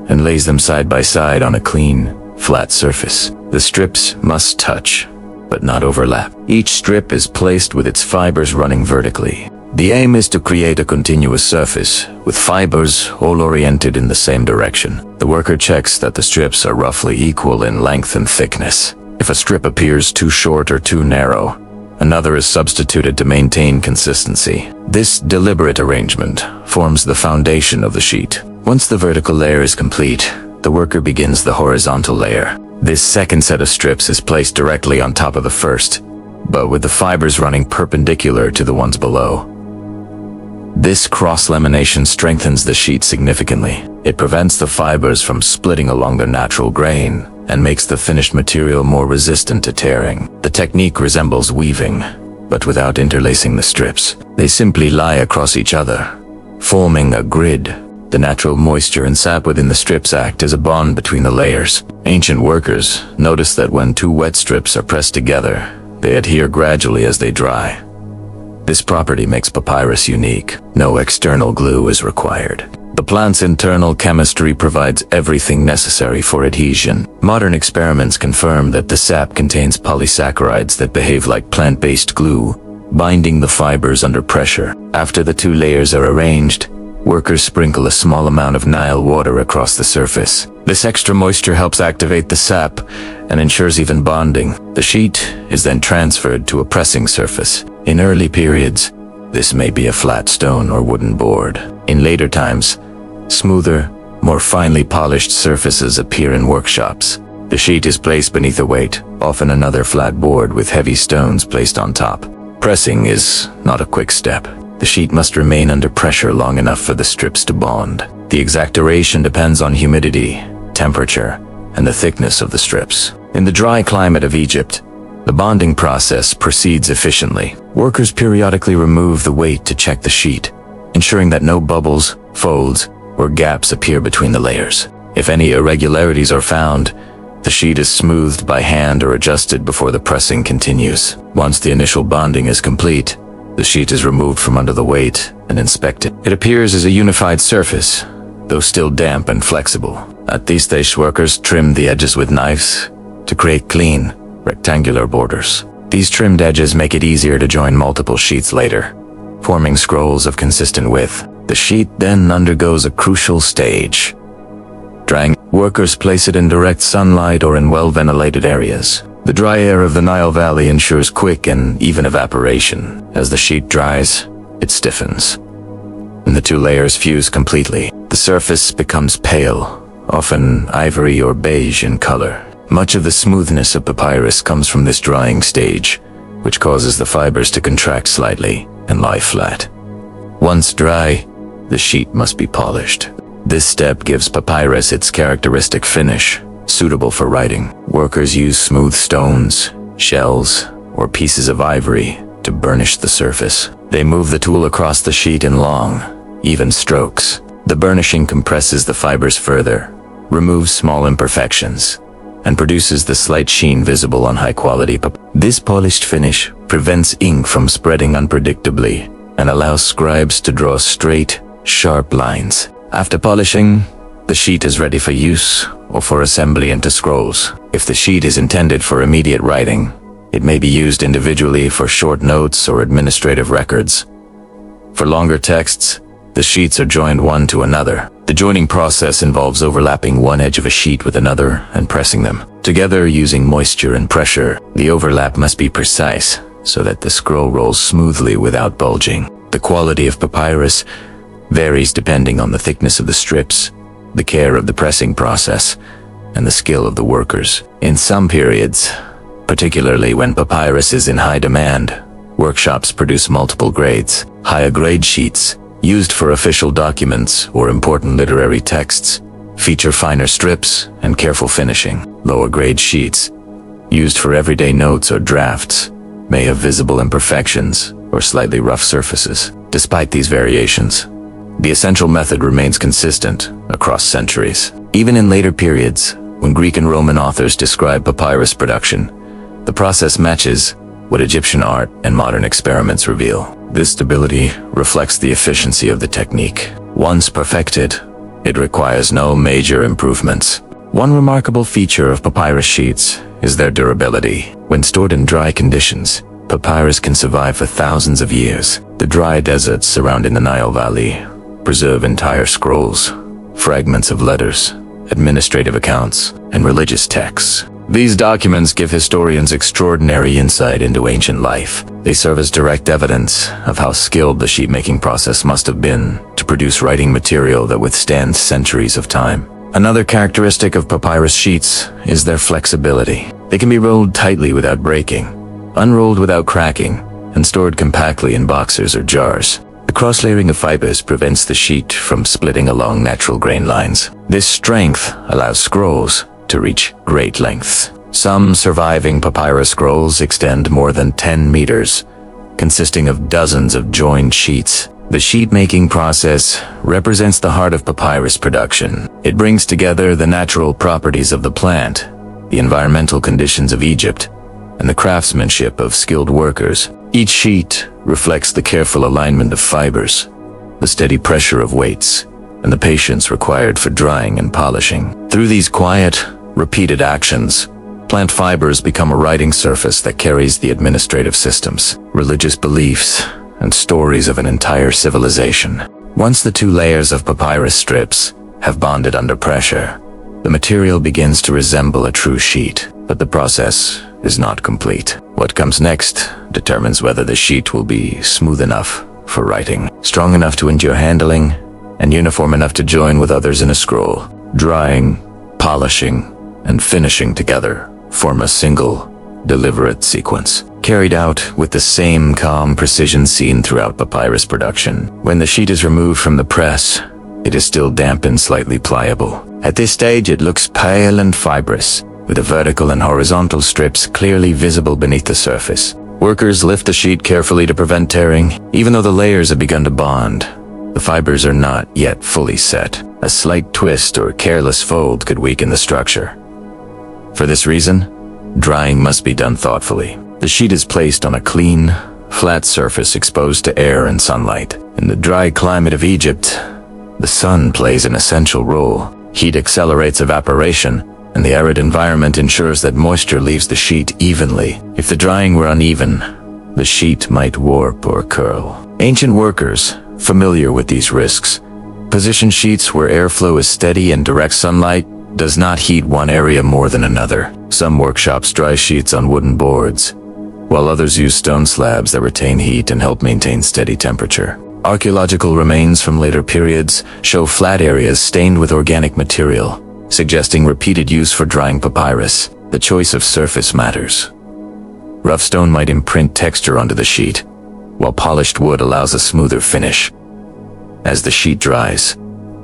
and lays them side by side on a clean, flat surface. The strips must touch, but not overlap. Each strip is placed with its fibers running vertically. The aim is to create a continuous surface, with fibers all oriented in the same direction. The worker checks that the strips are roughly equal in length and thickness. If a strip appears too short or too narrow, another is substituted to maintain consistency. This deliberate arrangement forms the foundation of the sheet. Once the vertical layer is complete, the worker begins the horizontal layer. This second set of strips is placed directly on top of the first, but with the fibers running perpendicular to the ones below. This cross-lamination strengthens the sheet significantly. It prevents the fibers from splitting along their natural grain and makes the finished material more resistant to tearing. The technique resembles weaving, but without interlacing the strips. They simply lie across each other, forming a grid. The natural moisture and sap within the strips act as a bond between the layers. Ancient workers noticed that when two wet strips are pressed together, they adhere gradually as they dry. This property makes papyrus unique. No external glue is required. The plant's internal chemistry provides everything necessary for adhesion. Modern experiments confirm that the sap contains polysaccharides that behave like plant-based glue, binding the fibers under pressure. After the two layers are arranged, workers sprinkle a small amount of Nile water across the surface. This extra moisture helps activate the sap and ensures even bonding. The sheet is then transferred to a pressing surface. In early periods, this may be a flat stone or wooden board. In later times, smoother, more finely polished surfaces appear in workshops. The sheet is placed beneath a weight, often another flat board with heavy stones placed on top. Pressing is not a quick step. The sheet must remain under pressure long enough for the strips to bond. The exact duration depends on humidity, temperature, and the thickness of the strips. In the dry climate of Egypt, the bonding process proceeds efficiently. Workers periodically remove the weight to check the sheet, ensuring that no bubbles, folds, or gaps appear between the layers. If any irregularities are found, the sheet is smoothed by hand or adjusted before the pressing continues. Once the initial bonding is complete, the sheet is removed from under the weight and inspected. It appears as a unified surface, though still damp and flexible. At these stage, workers trim the edges with knives to create clean, rectangular borders. These trimmed edges make it easier to join multiple sheets later, forming scrolls of consistent width. The sheet then undergoes a crucial stage, drying. Workers place it in direct sunlight or in well-ventilated areas. The dry air of the Nile Valley ensures quick and even evaporation. As the sheet dries, it stiffens, and the two layers fuse completely. The surface becomes pale, often ivory or beige in color. Much of the smoothness of papyrus comes from this drying stage, which causes the fibers to contract slightly and lie flat. Once dry, the sheet must be polished. This step gives papyrus its characteristic finish, suitable for writing. Workers use smooth stones, shells, or pieces of ivory to burnish the surface. They move the tool across the sheet in long, even strokes. The burnishing compresses the fibers further, removes small imperfections, and produces the slight sheen visible on high-quality papyrus. This polished finish prevents ink from spreading unpredictably and allows scribes to draw straight, sharp lines. After polishing, the sheet is ready for use or for assembly into scrolls. If the sheet is intended for immediate writing, it may be used individually for short notes or administrative records. For longer texts, the sheets are joined one to another. The joining process involves overlapping one edge of a sheet with another and pressing them together using moisture and pressure. The overlap must be precise so that the scroll rolls smoothly without bulging. The quality of papyrus varies depending on the thickness of the strips, the care of the pressing process, and the skill of the workers. In some periods, particularly when papyrus is in high demand, workshops produce multiple grades. Higher grade sheets, used for official documents or important literary texts, feature finer strips and careful finishing. Lower grade sheets, used for everyday notes or drafts, may have visible imperfections or slightly rough surfaces. Despite these variations, the essential method remains consistent across centuries. Even in later periods, when Greek and Roman authors describe papyrus production, the process matches what Egyptian art and modern experiments reveal. This stability reflects the efficiency of the technique. Once perfected, it requires no major improvements. One remarkable feature of papyrus sheets is their durability. When stored in dry conditions, papyrus can survive for thousands of years. The dry deserts surrounding the Nile Valley preserve entire scrolls, fragments of letters, administrative accounts, and religious texts. These documents give historians extraordinary insight into ancient life. They serve as direct evidence of how skilled the sheet-making process must have been to produce writing material that withstands centuries of time. Another characteristic of papyrus sheets is their flexibility. They can be rolled tightly without breaking, unrolled without cracking, and stored compactly in boxes or jars. The cross-layering of fibers prevents the sheet from splitting along natural grain lines. This strength allows scrolls to reach great lengths. Some surviving papyrus scrolls extend more than 10 meters, consisting of dozens of joined sheets. The sheet-making process represents the heart of papyrus production. It brings together the natural properties of the plant, the environmental conditions of Egypt, and the craftsmanship of skilled workers. Each sheet reflects the careful alignment of fibers, the steady pressure of weights, and the patience required for drying and polishing. Through these quiet, repeated actions, plant fibers become a writing surface that carries the administrative systems, religious beliefs, and stories of an entire civilization. Once the two layers of papyrus strips have bonded under pressure, the material begins to resemble a true sheet, but the process is not complete. What comes next determines whether the sheet will be smooth enough for writing, strong enough to endure handling, and uniform enough to join with others in a scroll. Drying, polishing, and finishing together form a single, deliberate sequence, carried out with the same calm precision seen throughout papyrus production. When the sheet is removed from the press, it is still damp and slightly pliable. At this stage, it looks pale and fibrous, with the vertical and horizontal strips clearly visible beneath the surface. Workers lift the sheet carefully to prevent tearing. Even though the layers have begun to bond, the fibers are not yet fully set. A slight twist or careless fold could weaken the structure. For this reason, drying must be done thoughtfully. The sheet is placed on a clean, flat surface exposed to air and sunlight. In the dry climate of Egypt, the sun plays an essential role. Heat accelerates evaporation, and the arid environment ensures that moisture leaves the sheet evenly. If the drying were uneven, the sheet might warp or curl. Ancient workers, familiar with these risks, position sheets where airflow is steady and direct sunlight does not heat one area more than another. Some workshops dry sheets on wooden boards, while others use stone slabs that retain heat and help maintain steady temperature. Archaeological remains from later periods show flat areas stained with organic material, suggesting repeated use for drying papyrus. The choice of surface matters. Rough stone might imprint texture onto the sheet, while polished wood allows a smoother finish. As the sheet dries,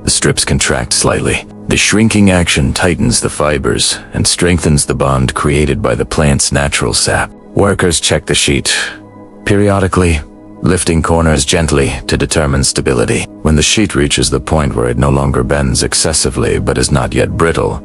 the strips contract slightly. The shrinking action tightens the fibers and strengthens the bond created by the plant's natural sap. Workers check the sheet periodically, lifting corners gently to determine stability. When the sheet reaches the point where it no longer bends excessively but is not yet brittle,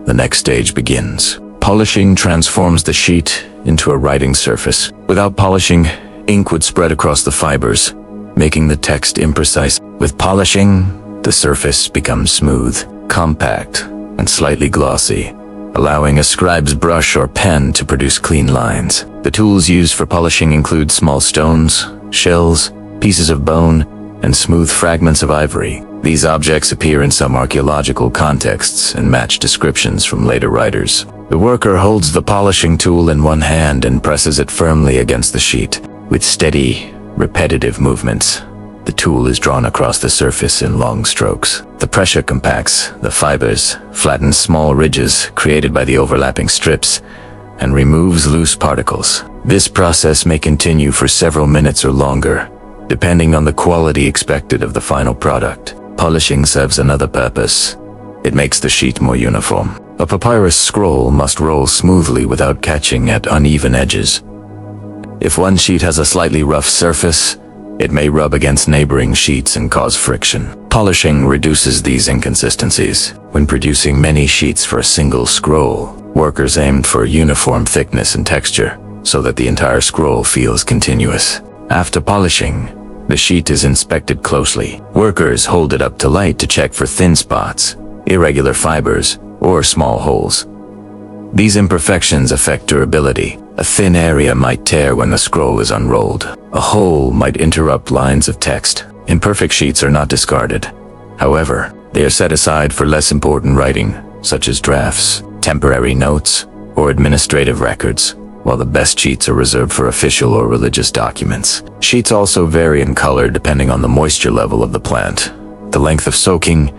the next stage begins. Polishing transforms the sheet into a writing surface. Without polishing, ink would spread across the fibers, making the text imprecise. With polishing, the surface becomes smooth, compact, and slightly glossy, allowing a scribe's brush or pen to produce clean lines. The tools used for polishing include small stones, shells, pieces of bone, and smooth fragments of ivory. These objects appear in some archaeological contexts and match descriptions from later writers. The worker holds the polishing tool in one hand and presses it firmly against the sheet. With steady, repetitive movements, the tool is drawn across the surface in long strokes. The pressure compacts the fibers, flattens small ridges created by the overlapping strips, and removes loose particles. This process may continue for several minutes or longer, depending on the quality expected of the final product. Polishing serves another purpose. It makes the sheet more uniform. A papyrus scroll must roll smoothly without catching at uneven edges. If one sheet has a slightly rough surface, it may rub against neighboring sheets and cause friction. Polishing reduces these inconsistencies. When producing many sheets for a single scroll, workers aimed for uniform thickness and texture, so that the entire scroll feels continuous. After polishing, the sheet is inspected closely. Workers hold it up to light to check for thin spots, irregular fibers, or small holes. These imperfections affect durability. A thin area might tear when the scroll is unrolled. A hole might interrupt lines of text. Imperfect sheets are not discarded. However, they are set aside for less important writing, such as drafts, temporary notes, or administrative records, while the best sheets are reserved for official or religious documents. Sheets also vary in color depending on the moisture level of the plant, the length of soaking,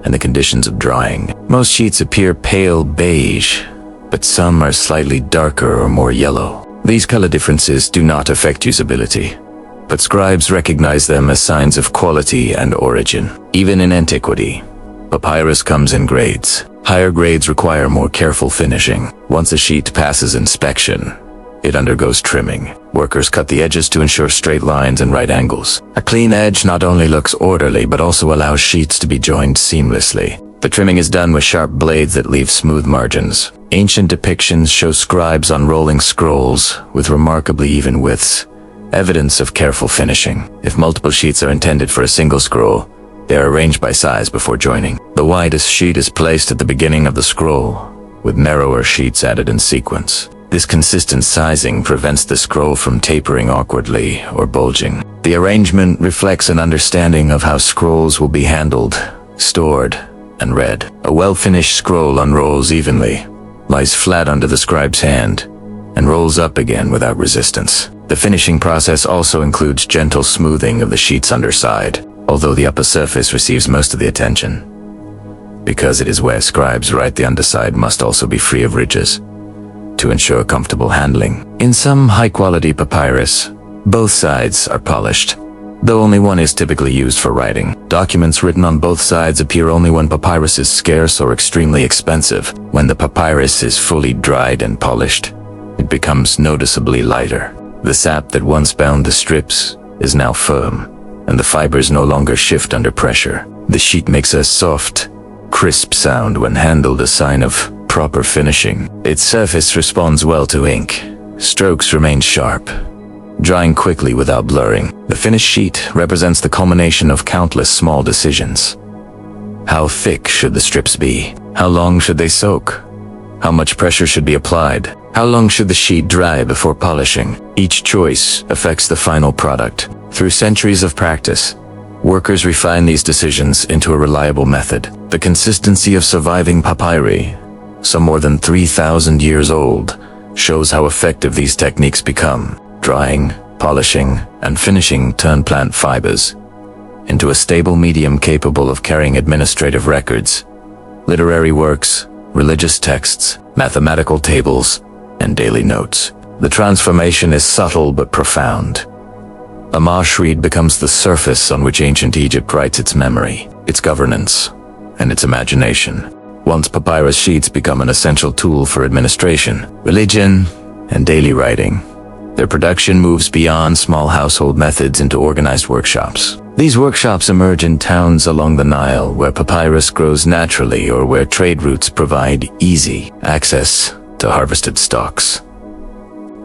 and the conditions of drying. Most sheets appear pale beige, but some are slightly darker or more yellow. These color differences do not affect usability, but scribes recognize them as signs of quality and origin. Even in antiquity, papyrus comes in grades. Higher grades require more careful finishing. Once a sheet passes inspection, it undergoes trimming. Workers cut the edges to ensure straight lines and right angles. A clean edge not only looks orderly but also allows sheets to be joined seamlessly. The trimming is done with sharp blades that leave smooth margins. Ancient depictions show scribes unrolling scrolls with remarkably even widths, evidence of careful finishing. If multiple sheets are intended for a single scroll, they are arranged by size before joining. The widest sheet is placed at the beginning of the scroll, with narrower sheets added in sequence. This consistent sizing prevents the scroll from tapering awkwardly or bulging. The arrangement reflects an understanding of how scrolls will be handled, stored, and read. A well-finished scroll unrolls evenly, lies flat under the scribe's hand, and rolls up again without resistance. The finishing process also includes gentle smoothing of the sheet's underside, although the upper surface receives most of the attention. Because it is where scribes write, the underside must also be free of ridges to ensure comfortable handling. In some high-quality papyrus, both sides are polished, though only one is typically used for writing. Documents written on both sides appear only when papyrus is scarce or extremely expensive. When the papyrus is fully dried and polished, it becomes noticeably lighter. The sap that once bound the strips is now firm, and the fibers no longer shift under pressure. The sheet makes a soft, crisp sound when handled, a sign of proper finishing. Its surface responds well to ink. Strokes remain sharp, drying quickly without blurring. The finished sheet represents the culmination of countless small decisions. How thick should the strips be? How long should they soak? How much pressure should be applied? How long should the sheet dry before polishing? Each choice affects the final product. Through centuries of practice, workers refine these decisions into a reliable method. The consistency of surviving papyri, some more than 3,000 years old, shows how effective these techniques become. Drying, polishing, and finishing turn plant fibers into a stable medium capable of carrying administrative records, literary works, religious texts, mathematical tables, and daily notes. The transformation is subtle but profound. A marsh reed becomes the surface on which ancient Egypt writes its memory, its governance, and its imagination. Once papyrus sheets become an essential tool for administration, religion, and daily writing, their production moves beyond small household methods into organized workshops. These workshops emerge in towns along the Nile where papyrus grows naturally or where trade routes provide easy access to harvested stocks.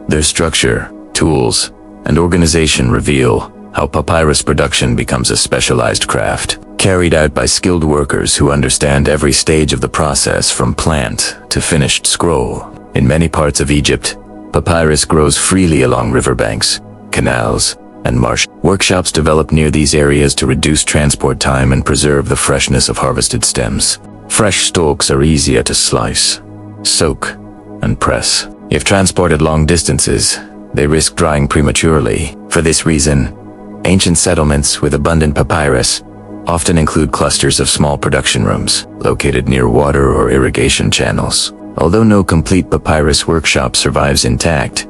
Their structure, tools, and organization reveal how papyrus production becomes a specialized craft, carried out by skilled workers who understand every stage of the process from plant to finished scroll. In many parts of Egypt, papyrus grows freely along riverbanks, canals, and marsh. Workshops develop near these areas to reduce transport time and preserve the freshness of harvested stems. Fresh stalks are easier to slice, soak, and press. If transported long distances, they risk drying prematurely. For this reason, ancient settlements with abundant papyrus often include clusters of small production rooms located near water or irrigation channels. Although no complete papyrus workshop survives intact,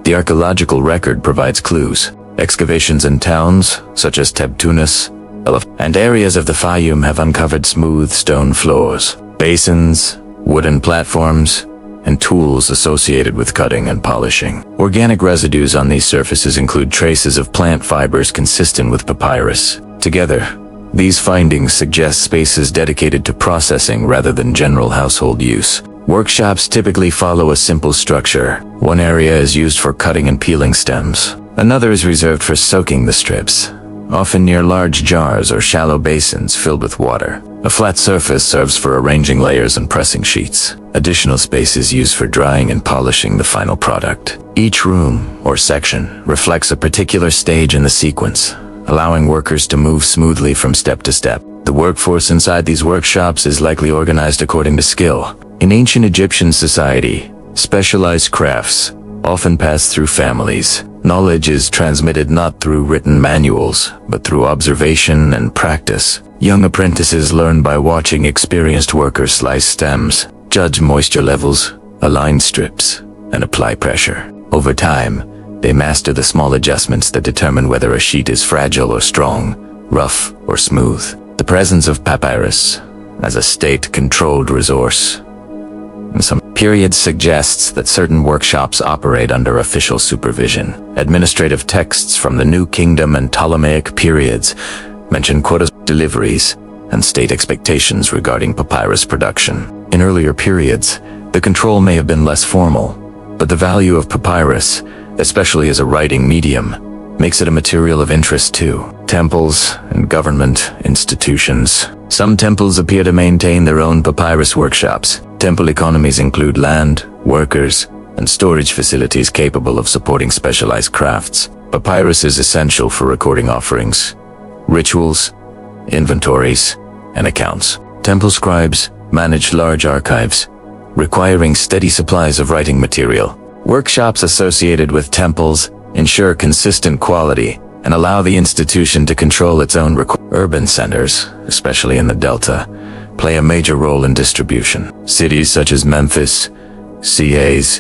the archaeological record provides clues. Excavations in towns, such as Tebtunis, and areas of the Fayum have uncovered smooth stone floors, basins, wooden platforms, and tools associated with cutting and polishing. Organic residues on these surfaces include traces of plant fibers consistent with papyrus. Together, these findings suggest spaces dedicated to processing rather than general household use. Workshops typically follow a simple structure. One area is used for cutting and peeling stems. Another is reserved for soaking the strips, often near large jars or shallow basins filled with water. A flat surface serves for arranging layers and pressing sheets. Additional space is used for drying and polishing the final product. Each room or section reflects a particular stage in the sequence, allowing workers to move smoothly from step to step. The workforce inside these workshops is likely organized according to skill. In ancient Egyptian society, specialized crafts often passed through families. Knowledge is transmitted not through written manuals, but through observation and practice. Young apprentices learn by watching experienced workers slice stems, judge moisture levels, align strips, and apply pressure. Over time, they master the small adjustments that determine whether a sheet is fragile or strong, rough or smooth. The presence of papyrus as a state-controlled resource in some periods suggests that certain workshops operate under official supervision. Administrative texts from the New Kingdom and Ptolemaic periods mention quotas, deliveries, and state expectations regarding papyrus production. In earlier periods, the control may have been less formal, but the value of papyrus, especially as a writing medium, makes it a material of interest too. Temples and government institutions. Some temples appear to maintain their own papyrus workshops. Temple economies include land, workers, and storage facilities capable of supporting specialized crafts. Papyrus is essential for recording offerings, rituals, inventories, and accounts. Temple scribes manage large archives, requiring steady supplies of writing material. Workshops associated with temples ensure consistent quality and allow the institution to control its own urban centers, especially in the Delta, play a major role in distribution. Cities such as Memphis, Suez,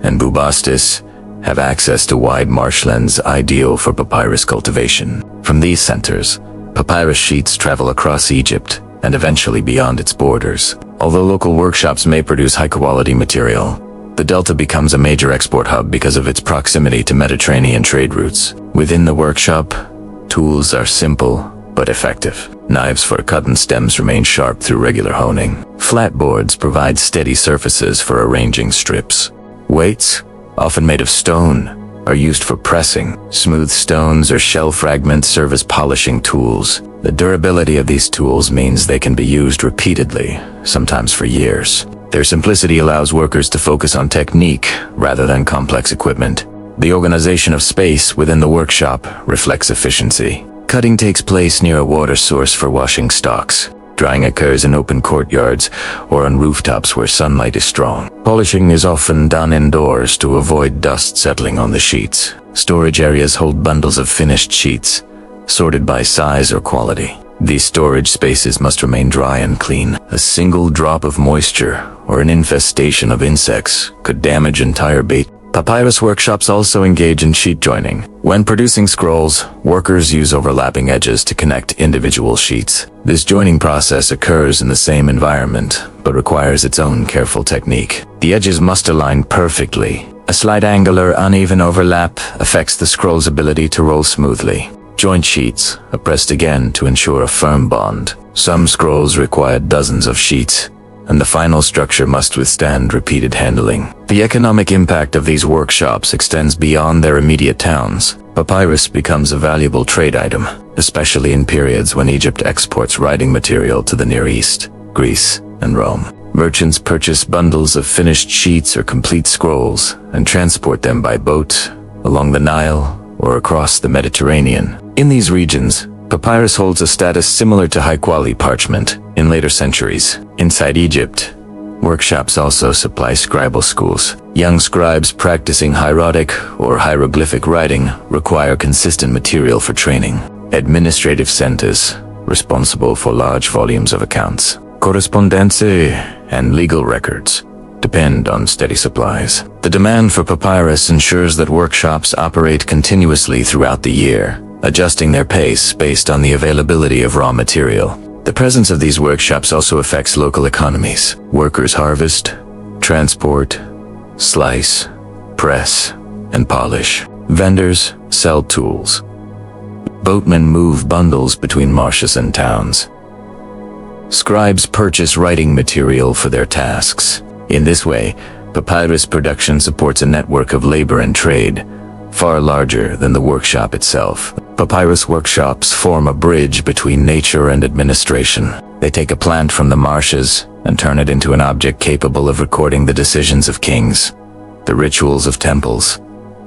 and Bubastis have access to wide marshlands ideal for papyrus cultivation. From these centers, papyrus sheets travel across Egypt and eventually beyond its borders. Although local workshops may produce high-quality material, the Delta becomes a major export hub because of its proximity to Mediterranean trade routes. Within the workshop, tools are simple but effective. Knives for cutting stems remain sharp through regular honing. Flatboards provide steady surfaces for arranging strips. Weights, often made of stone, are used for pressing. Smooth stones or shell fragments serve as polishing tools. The durability of these tools means they can be used repeatedly, sometimes for years. Their simplicity allows workers to focus on technique rather than complex equipment. The organization of space within the workshop reflects efficiency. Cutting takes place near a water source for washing stocks. Drying occurs in open courtyards or on rooftops where sunlight is strong. Polishing is often done indoors to avoid dust settling on the sheets. Storage areas hold bundles of finished sheets, sorted by size or quality. These storage spaces must remain dry and clean. A single drop of moisture or an infestation of insects could damage entire bait. Papyrus workshops also engage in sheet joining. When producing scrolls, workers use overlapping edges to connect individual sheets. This joining process occurs in the same environment, but requires its own careful technique. The edges must align perfectly. A slight angular, uneven overlap affects the scroll's ability to roll smoothly. Joint sheets are pressed again to ensure a firm bond. Some scrolls require dozens of sheets, and the final structure must withstand repeated handling. The economic impact of these workshops extends beyond their immediate towns. Papyrus becomes a valuable trade item, especially in periods when Egypt exports writing material to the Near East, Greece, and Rome. Merchants purchase bundles of finished sheets or complete scrolls and transport them by boat along the Nile or across the Mediterranean. In these regions, papyrus holds a status similar to high-quality parchment in later centuries. Inside Egypt, workshops also supply scribal schools. Young scribes practicing hieratic or hieroglyphic writing require consistent material for training. Administrative centers, responsible for large volumes of accounts, correspondence, and legal records, depend on steady supplies. The demand for papyrus ensures that workshops operate continuously throughout the year, adjusting their pace based on the availability of raw material. The presence of these workshops also affects local economies. Workers harvest, transport, slice, press, and polish. Vendors sell tools. Boatmen move bundles between marshes and towns. Scribes purchase writing material for their tasks. In this way, papyrus production supports a network of labor and trade, far larger than the workshop itself. Papyrus workshops form a bridge between nature and administration. They take a plant from the marshes and turn it into an object capable of recording the decisions of kings, the rituals of temples,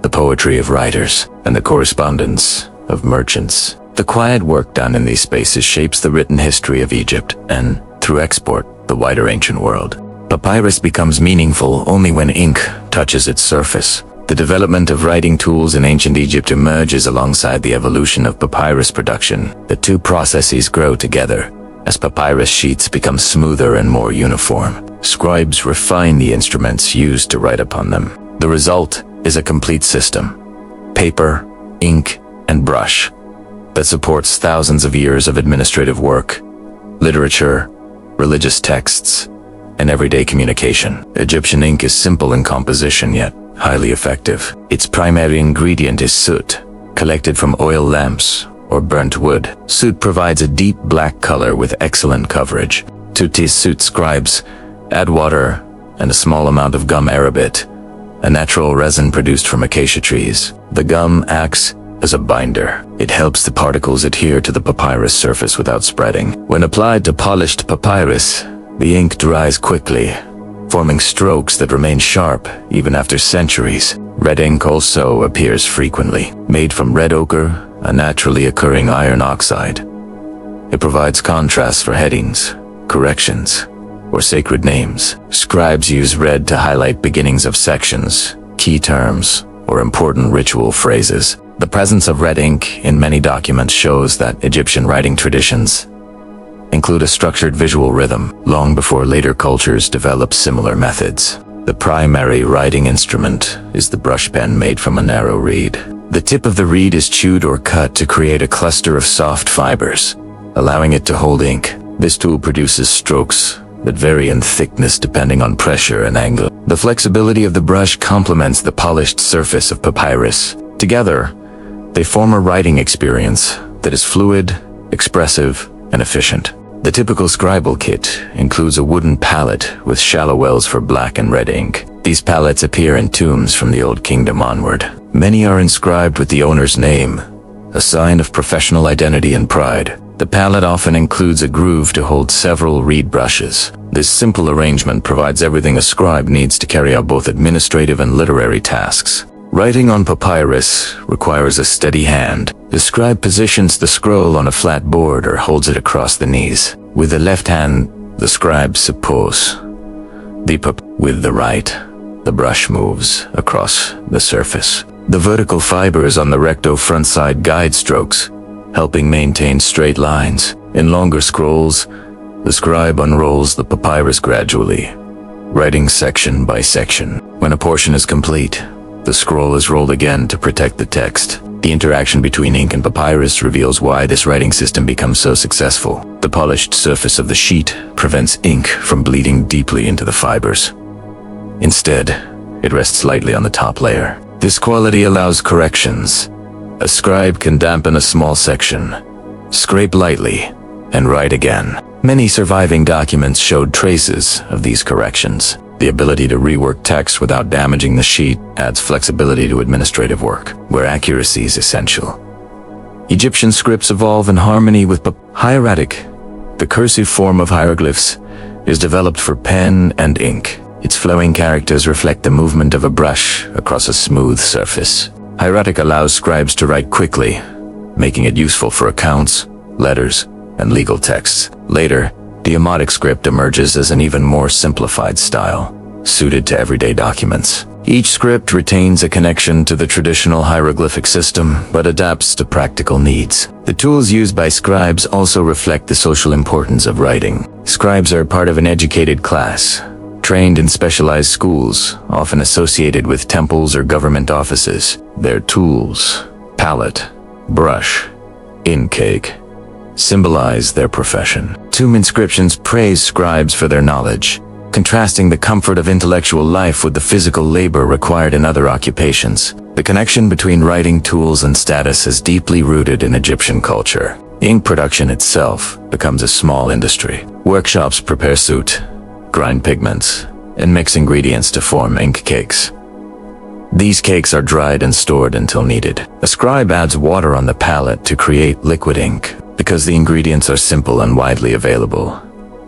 the poetry of writers, and the correspondence of merchants. The quiet work done in these spaces shapes the written history of Egypt and, through export, the wider ancient world. Papyrus becomes meaningful only when ink touches its surface. The development of writing tools in ancient Egypt emerges alongside the evolution of papyrus production. The two processes grow together as papyrus sheets become smoother and more uniform. Scribes refine the instruments used to write upon them. The result is a complete system: paper, ink, and brush that supports thousands of years of administrative work, literature, religious texts, and everyday communication. Egyptian ink is simple in composition yet highly effective. Its primary ingredient is soot, collected from oil lamps or burnt wood. Soot provides a deep black color with excellent coverage. To these soot, scribes add water and a small amount of gum arabic, a natural resin produced from acacia trees. The gum acts as a binder. It helps the particles adhere to the papyrus surface without spreading. When applied to polished papyrus, the ink dries quickly, forming strokes that remain sharp even after centuries. Red ink also appears frequently, made from red ochre, a naturally occurring iron oxide. It provides contrast for headings, corrections, or sacred names. Scribes use red to highlight beginnings of sections, key terms, or important ritual phrases. The presence of red ink in many documents shows that Egyptian writing traditions include a structured visual rhythm, long before later cultures developed similar methods. The primary writing instrument is the brush pen made from a narrow reed. The tip of the reed is chewed or cut to create a cluster of soft fibers, allowing it to hold ink. This tool produces strokes that vary in thickness depending on pressure and angle. The flexibility of the brush complements the polished surface of papyrus. Together, they form a writing experience that is fluid, expressive, and efficient. The typical scribal kit includes a wooden palette with shallow wells for black and red ink. These palettes appear in tombs from the Old Kingdom onward. Many are inscribed with the owner's name, a sign of professional identity and pride. The palette often includes a groove to hold several reed brushes. This simple arrangement provides everything a scribe needs to carry out both administrative and literary tasks. Writing on papyrus requires a steady hand. The scribe positions the scroll on a flat board or holds it across the knees. With the left hand, the scribe supposes the with the right, the brush moves across the surface. The vertical fibers on the recto front side guide strokes, helping maintain straight lines. In longer scrolls, the scribe unrolls the papyrus gradually, writing section by section. When a portion is complete, the scroll is rolled again to protect the text. The interaction between ink and papyrus reveals why this writing system becomes so successful. The polished surface of the sheet prevents ink from bleeding deeply into the fibers. Instead, it rests lightly on the top layer. This quality allows corrections. A scribe can dampen a small section, scrape lightly, and write again. Many surviving documents showed traces of these corrections. The ability to rework text without damaging the sheet adds flexibility to administrative work, where accuracy is essential. Egyptian scripts evolve in harmony with hieratic. The cursive form of hieroglyphs is developed for pen and ink. Its flowing characters reflect the movement of a brush across a smooth surface. Hieratic allows scribes to write quickly, making it useful for accounts, letters, and legal texts. Later, Demotic script emerges as an even more simplified style, suited to everyday documents. Each script retains a connection to the traditional hieroglyphic system, but adapts to practical needs. The tools used by scribes also reflect the social importance of writing. Scribes are part of an educated class, trained in specialized schools, often associated with temples or government offices. Their tools, palette, brush, ink, symbolize their profession. Tomb inscriptions praise scribes for their knowledge, contrasting the comfort of intellectual life with the physical labor required in other occupations. The connection between writing tools and status is deeply rooted in Egyptian culture. Ink production itself becomes a small industry. Workshops prepare soot, grind pigments, and mix ingredients to form ink cakes. These cakes are dried and stored until needed. A scribe adds water on the palette to create liquid ink. Because the ingredients are simple and widely available,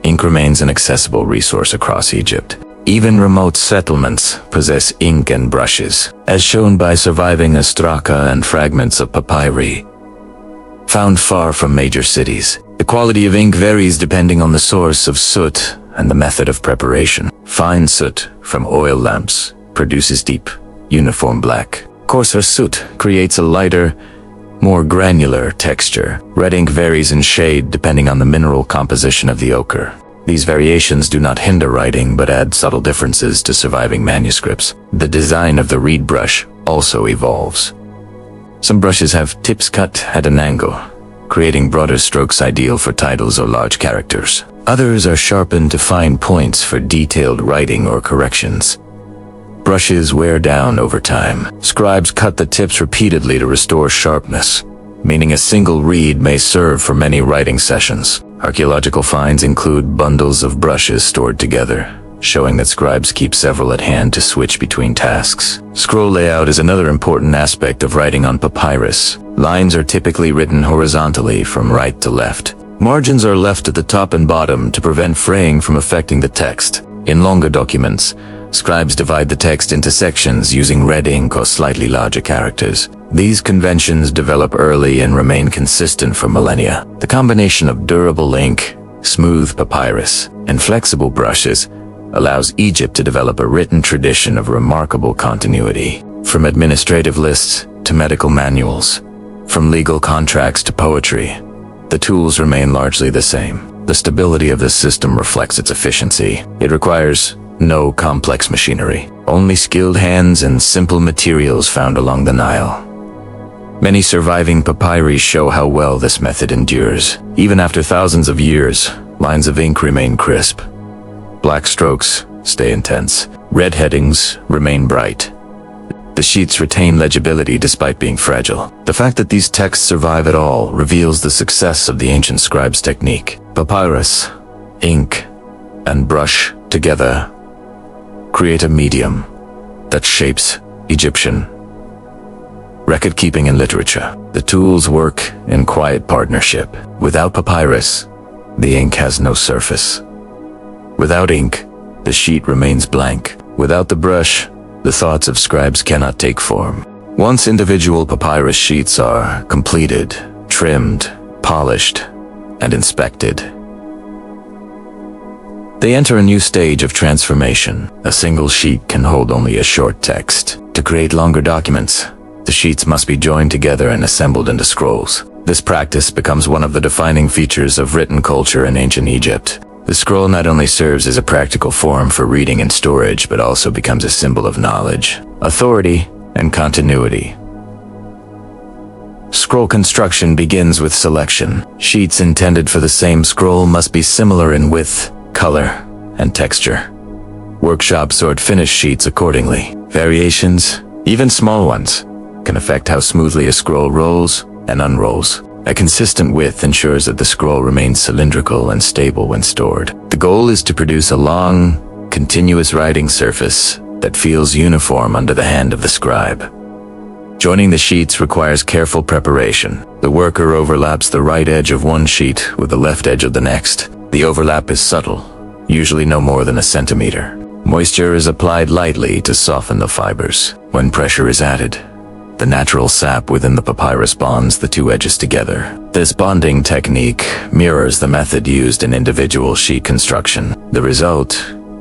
ink remains an accessible resource across Egypt. Even remote settlements possess ink and brushes, as shown by surviving ostraca and fragments of papyri found far from major cities. The quality of ink varies depending on the source of soot and the method of preparation. Fine soot from oil lamps produces deep, uniform black. Coarser soot creates a lighter, more granular texture. Red ink varies in shade depending on the mineral composition of the ochre. These variations do not hinder writing but add subtle differences to surviving manuscripts. The design of the reed brush also evolves. Some brushes have tips cut at an angle, creating broader strokes ideal for titles or large characters. Others are sharpened to fine points for detailed writing or corrections. Brushes wear down over time. Scribes cut the tips repeatedly to restore sharpness, meaning a single reed may serve for many writing sessions. Archaeological finds include bundles of brushes stored together, showing that scribes keep several at hand to switch between tasks. Scroll layout is another important aspect of writing on papyrus. Lines are typically written horizontally from right to left. Margins are left at the top and bottom to prevent fraying from affecting the text. In longer documents, scribes divide the text into sections using red ink or slightly larger characters. These conventions develop early and remain consistent for millennia. The combination of durable ink, smooth papyrus, and flexible brushes allows Egypt to develop a written tradition of remarkable continuity. From administrative lists to medical manuals, from legal contracts to poetry, the tools remain largely the same. The stability of this system reflects its efficiency. It requires no complex machinery, only skilled hands and simple materials found along the Nile. Many surviving papyri show how well this method endures. Even after thousands of years, lines of ink remain crisp. Black strokes stay intense. Red headings remain bright. The sheets retain legibility despite being fragile. The fact that these texts survive at all reveals the success of the ancient scribes' technique. Papyrus, ink, and brush together create a medium that shapes Egyptian record-keeping and literature. The tools work in quiet partnership. Without papyrus, the ink has no surface. Without ink, the sheet remains blank. Without the brush, the thoughts of scribes cannot take form. Once individual papyrus sheets are completed, trimmed, polished, and inspected, they enter a new stage of transformation. A single sheet can hold only a short text. To create longer documents, the sheets must be joined together and assembled into scrolls. This practice becomes one of the defining features of written culture in ancient Egypt. The scroll not only serves as a practical form for reading and storage, but also becomes a symbol of knowledge, authority, and continuity. Scroll construction begins with selection. Sheets intended for the same scroll must be similar in width, color, and texture. Workshops sort finished sheets accordingly. Variations, even small ones, can affect how smoothly a scroll rolls and unrolls. A consistent width ensures that the scroll remains cylindrical and stable when stored. The goal is to produce a long, continuous writing surface that feels uniform under the hand of the scribe. Joining the sheets requires careful preparation. The worker overlaps the right edge of one sheet with the left edge of the next. The overlap is subtle, usually no more than a centimeter. Moisture is applied lightly to soften the fibers. When pressure is added, the natural sap within the papyrus bonds the two edges together. This bonding technique mirrors the method used in individual sheet construction. The result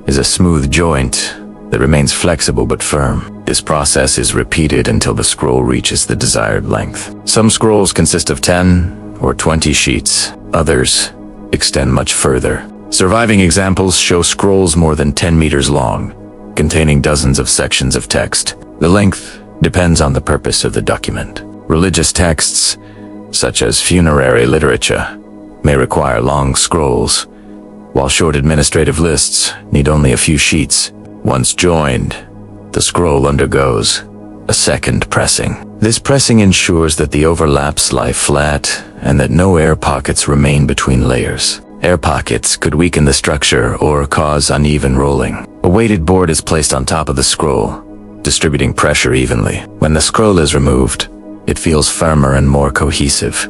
is a smooth joint that remains flexible but firm. This process is repeated until the scroll reaches the desired length. Some scrolls consist of 10 or 20 sheets. Others extend much further. Surviving examples show scrolls more than 10 meters long, containing dozens of sections of text. The length depends on the purpose of the document. Religious texts, such as funerary literature, may require long scrolls, while short administrative lists need only a few sheets. Once joined, the scroll undergoes a second pressing. This pressing ensures that the overlaps lie flat and that no air pockets remain between layers. Air pockets could weaken the structure or cause uneven rolling. A weighted board is placed on top of the scroll, distributing pressure evenly. When the scroll is removed, it feels firmer and more cohesive,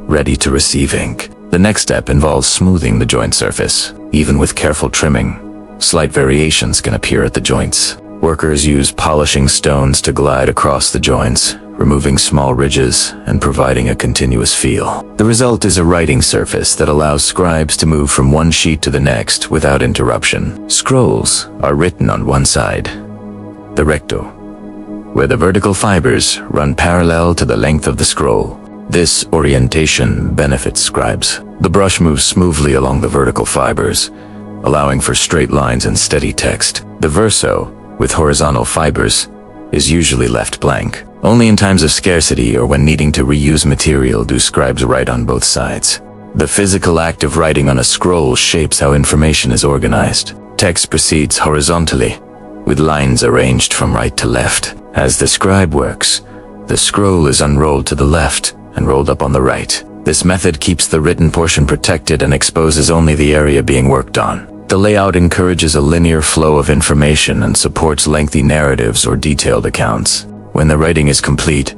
ready to receive ink. The next step involves smoothing the joint surface. Even with careful trimming, slight variations can appear at the joints. Workers use polishing stones to glide across the joints, removing small ridges and providing a continuous feel. The result is a writing surface that allows scribes to move from one sheet to the next without interruption. Scrolls are written on one side, the recto, where the vertical fibers run parallel to the length of the scroll. This orientation benefits scribes. The brush moves smoothly along the vertical fibers, allowing for straight lines and steady text. The verso, with horizontal fibers, is usually left blank. Only in times of scarcity or when needing to reuse material do scribes write on both sides. The physical act of writing on a scroll shapes how information is organized. Text proceeds horizontally, with lines arranged from right to left. As the scribe works, the scroll is unrolled to the left and rolled up on the right. This method keeps the written portion protected and exposes only the area being worked on. The layout encourages a linear flow of information and supports lengthy narratives or detailed accounts. When the writing is complete,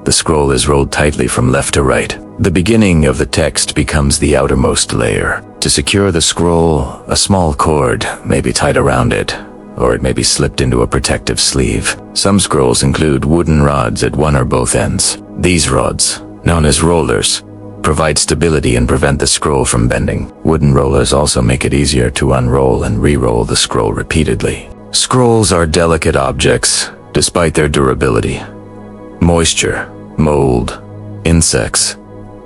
the scroll is rolled tightly from left to right. The beginning of the text becomes the outermost layer. To secure the scroll, a small cord may be tied around it, or it may be slipped into a protective sleeve. Some scrolls include wooden rods at one or both ends. These rods, known as rollers, provide stability and prevent the scroll from bending. Wooden rollers also make it easier to unroll and re-roll the scroll repeatedly. Scrolls are delicate objects, despite their durability. Moisture, mold, insects,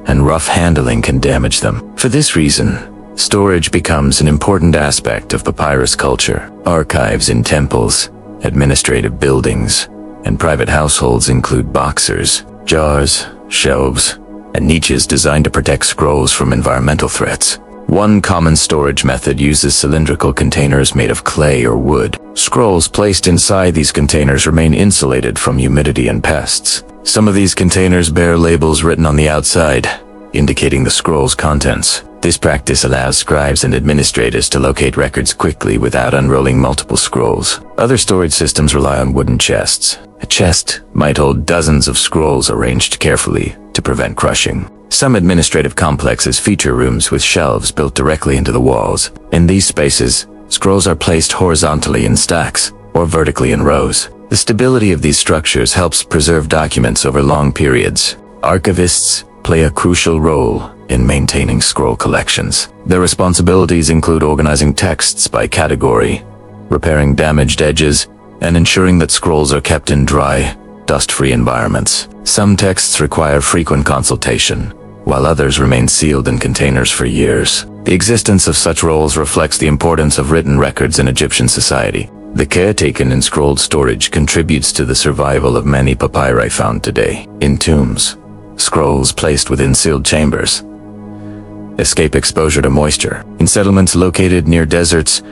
and rough handling can damage them. For this reason, storage becomes an important aspect of papyrus culture. Archives in temples, administrative buildings, and private households include boxers, jars, shelves, and niches designed to protect scrolls from environmental threats. One common storage method uses cylindrical containers made of clay or wood. Scrolls placed inside these containers remain insulated from humidity and pests. Some of these containers bear labels written on the outside, indicating the scroll's contents. This practice allows scribes and administrators to locate records quickly without unrolling multiple scrolls. Other storage systems rely on wooden chests. A chest might hold dozens of scrolls arranged carefully to prevent crushing. Some administrative complexes feature rooms with shelves built directly into the walls. In these spaces, scrolls are placed horizontally in stacks or vertically in rows. The stability of these structures helps preserve documents over long periods. Archivists play a crucial role in maintaining scroll collections. Their responsibilities include organizing texts by category, repairing damaged edges, and ensuring that scrolls are kept in dry, dust-free environments. Some texts require frequent consultation, while others remain sealed in containers for years. The existence of such roles reflects the importance of written records in Egyptian society. The care taken in scrolled storage contributes to the survival of many papyri found today. In tombs, scrolls placed within sealed chambers escape exposure to moisture. In settlements located near deserts,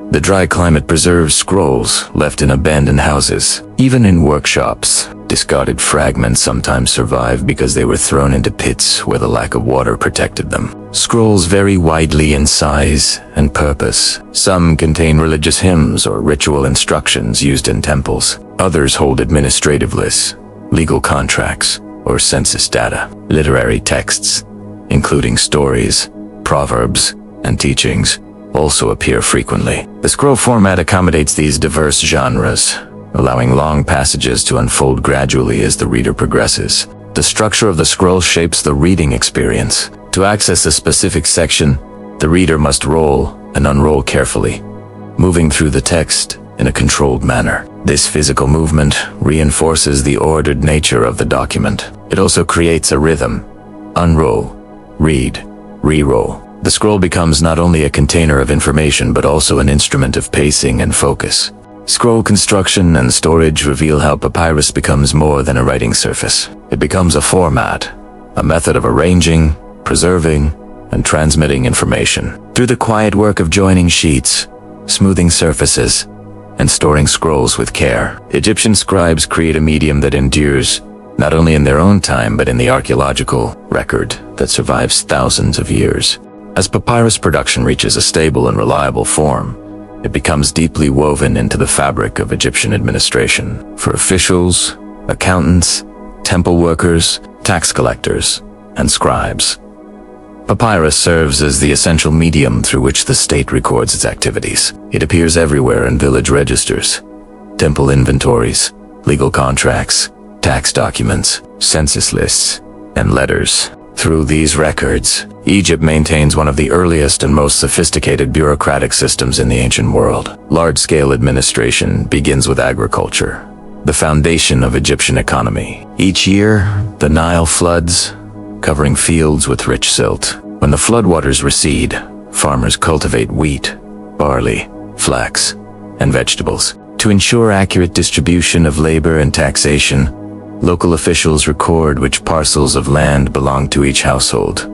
the dry climate preserves scrolls left in abandoned houses. Even in workshops, discarded fragments sometimes survive because they were thrown into pits where the lack of water protected them. Scrolls vary widely in size and purpose. Some contain religious hymns or ritual instructions used in temples. Others hold administrative lists, legal contracts, or census data. Literary texts, including stories, proverbs, and teachings, also appear frequently. The scroll format accommodates these diverse genres, allowing long passages to unfold gradually as the reader progresses. The structure of the scroll shapes the reading experience. To access a specific section, the reader must roll and unroll carefully, moving through the text in a controlled manner. This physical movement reinforces the ordered nature of the document. It also creates a rhythm. Unroll, read, re-roll. The scroll becomes not only a container of information but also an instrument of pacing and focus. Scroll construction and storage reveal how papyrus becomes more than a writing surface. It becomes a format, a method of arranging, preserving, and transmitting information. Through the quiet work of joining sheets, smoothing surfaces, and storing scrolls with care, Egyptian scribes create a medium that endures, not only in their own time but in the archaeological record that survives thousands of years. As papyrus production reaches a stable and reliable form, it becomes deeply woven into the fabric of Egyptian administration. For officials, accountants, temple workers, tax collectors, and scribes, papyrus serves as the essential medium through which the state records its activities. It appears everywhere in village registers, temple inventories, legal contracts, tax documents, census lists, and letters. Through these records, Egypt maintains one of the earliest and most sophisticated bureaucratic systems in the ancient world. Large-scale administration begins with agriculture, the foundation of Egyptian economy. Each year, the Nile floods, covering fields with rich silt. When the floodwaters recede, farmers cultivate wheat, barley, flax, and vegetables. To ensure accurate distribution of labor and taxation, local officials record which parcels of land belong to each household,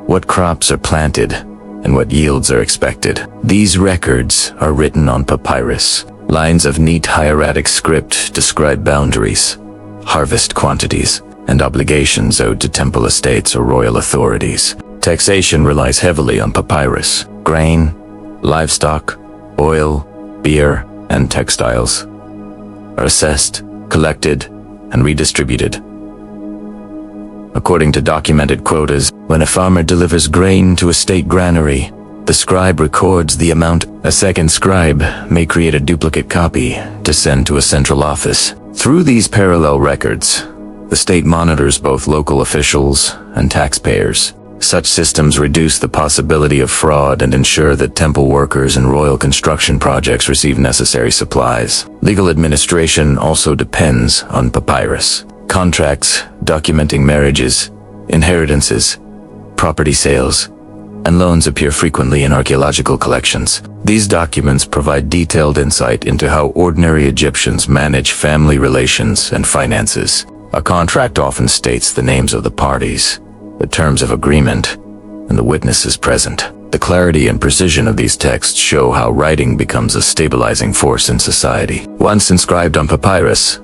what crops are planted, and what yields are expected. These records are written on papyrus. Lines of neat hieratic script describe boundaries, harvest quantities, and obligations owed to temple estates or royal authorities. Taxation relies heavily on papyrus. Grain, livestock, oil, beer, and textiles are assessed, collected, and redistributed according to documented quotas. When a farmer delivers grain to a state granary, The scribe records the amount. A second scribe may create a duplicate copy to send to a central office. Through these parallel records, the state monitors both local officials and taxpayers. Such systems reduce the possibility of fraud and ensure that temple workers and royal construction projects receive necessary supplies. Legal administration also depends on papyrus. Contracts documenting marriages, inheritances, property sales, and loans appear frequently in archaeological collections. These documents provide detailed insight into how ordinary Egyptians manage family relations and finances. A contract often states the names of the parties, the terms of agreement, and the witnesses present. The clarity and precision of these texts show how writing becomes a stabilizing force in society. Once inscribed on papyrus,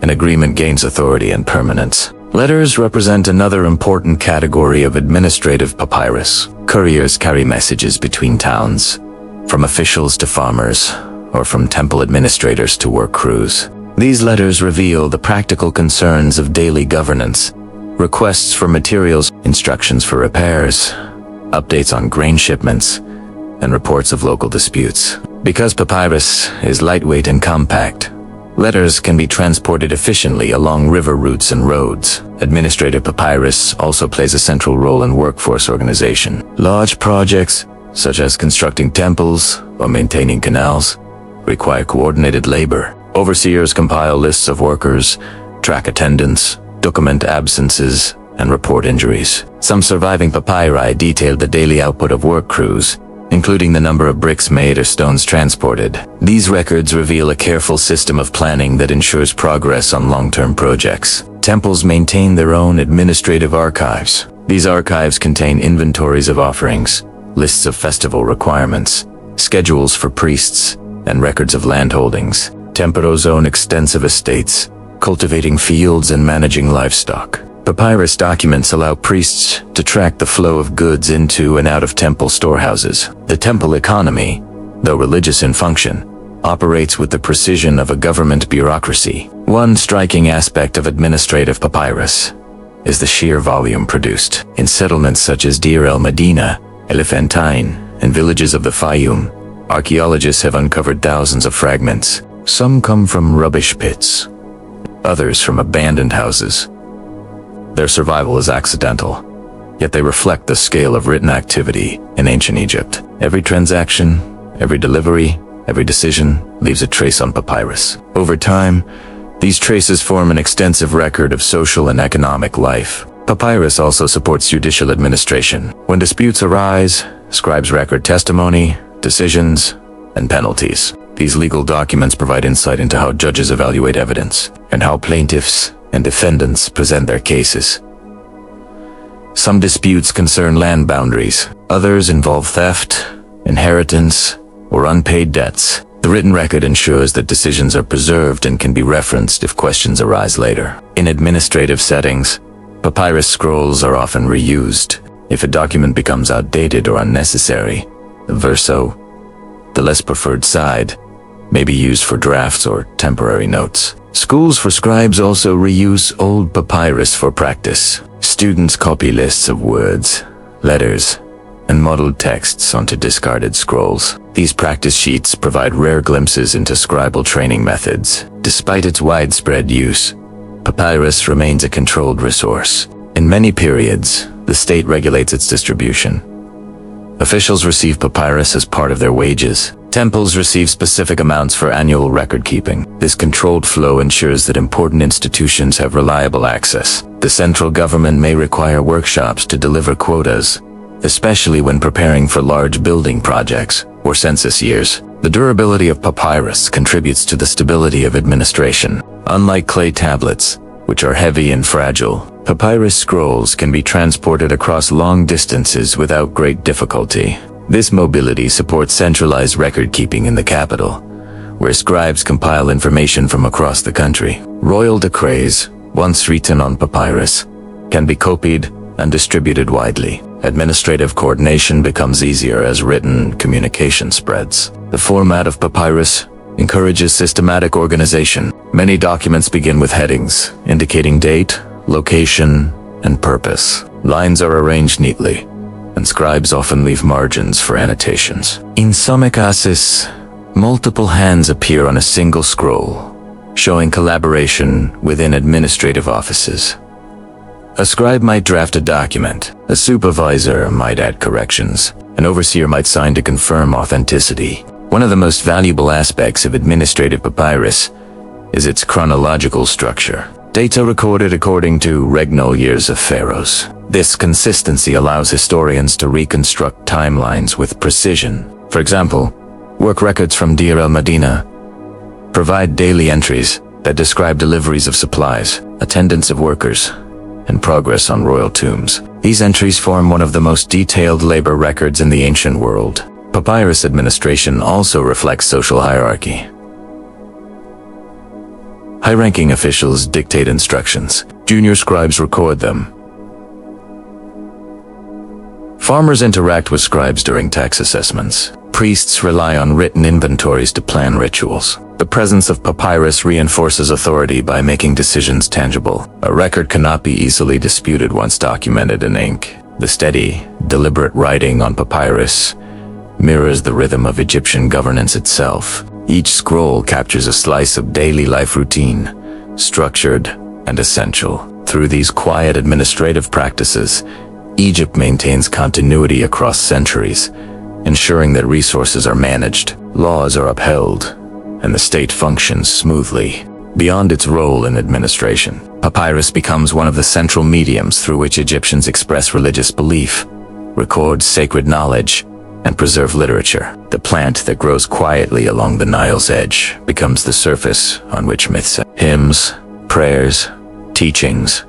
an agreement gains authority and permanence. Letters represent another important category of administrative papyrus. Couriers carry messages between towns, from officials to farmers, or from temple administrators to work crews. These letters reveal the practical concerns of daily governance, requests for materials, instructions for repairs, updates on grain shipments, and reports of local disputes. Because papyrus is lightweight and compact, letters can be transported efficiently along river routes and roads. Administrative papyrus also plays a central role in workforce organization. Large projects, such as constructing temples or maintaining canals, require coordinated labor. Overseers compile lists of workers, track attendance, document absences, and report injuries. Some surviving papyri detail the daily output of work crews, including the number of bricks made or stones transported. These records reveal a careful system of planning that ensures progress on long-term projects. Temples maintain their own administrative archives. These archives contain inventories of offerings, lists of festival requirements, schedules for priests, and records of landholdings. Pharaohs own extensive estates, cultivating fields and managing livestock. Papyrus documents allow priests to track the flow of goods into and out of temple storehouses. The temple economy, though religious in function, operates with the precision of a government bureaucracy. One striking aspect of administrative papyrus is the sheer volume produced. In settlements such as Deir el-Medina, Elephantine, and villages of the Fayum, archaeologists have uncovered thousands of fragments. Some come from rubbish pits, others from abandoned houses. Their survival is accidental, yet they reflect the scale of written activity in ancient Egypt. Every transaction, every delivery, every decision leaves a trace on papyrus. Over time, these traces form an extensive record of social and economic life. Papyrus also supports judicial administration. When disputes arise, scribes record testimony, decisions, and penalties. These legal documents provide insight into how judges evaluate evidence and how plaintiffs and defendants present their cases. Some disputes concern land boundaries. Others involve theft, inheritance, or unpaid debts. The written record ensures that decisions are preserved and can be referenced if questions arise later. In administrative settings, papyrus scrolls are often reused. If a document becomes outdated or unnecessary, the verso, the less preferred side, may be used for drafts or temporary notes. Schools for scribes also reuse old papyrus for practice. Students copy lists of words, letters, and modeled texts onto discarded scrolls. These practice sheets provide rare glimpses into scribal training methods. Despite its widespread use, papyrus remains a controlled resource. In many periods, the state regulates its distribution. Officials receive papyrus as part of their wages. Temples receive specific amounts for annual record keeping. This controlled flow ensures that important institutions have reliable access. The central government may require workshops to deliver quotas, especially when preparing for large building projects or census years. The durability of papyrus contributes to the stability of administration. Unlike clay tablets, which are heavy and fragile, papyrus scrolls can be transported across long distances without great difficulty. This mobility supports centralized record-keeping in the capital, where scribes compile information from across the country. Royal decrees, once written on papyrus, can be copied and distributed widely. Administrative coordination becomes easier as written communication spreads. The format of papyrus encourages systematic organization. Many documents begin with headings, indicating date, location, and purpose. Lines are arranged neatly, and scribes often leave margins for annotations. In some cases, multiple hands appear on a single scroll, showing collaboration within administrative offices. A scribe might draft a document, a supervisor might add corrections, an overseer might sign to confirm authenticity. One of the most valuable aspects of administrative papyrus is its chronological structure. Data recorded according to regnal years of pharaohs. This consistency allows historians to reconstruct timelines with precision. For example, work records from Deir el-Medina provide daily entries that describe deliveries of supplies, attendance of workers, and progress on royal tombs. These entries form one of the most detailed labor records in the ancient world. Papyrus administration also reflects social hierarchy. High-ranking officials dictate instructions. Junior scribes record them. Farmers interact with scribes during tax assessments. Priests rely on written inventories to plan rituals. The presence of papyrus reinforces authority by making decisions tangible. A record cannot be easily disputed once documented in ink. The steady, deliberate writing on papyrus mirrors the rhythm of Egyptian governance itself. Each scroll captures a slice of daily life routine, structured and essential. Through these quiet administrative practices, Egypt maintains continuity across centuries, ensuring that resources are managed, laws are upheld, and the state functions smoothly. Beyond its role in administration, papyrus becomes one of the central mediums through which Egyptians express religious belief, record sacred knowledge, and preserve literature. The plant that grows quietly along the Nile's edge becomes the surface on which myths, hymns, prayers, teachings,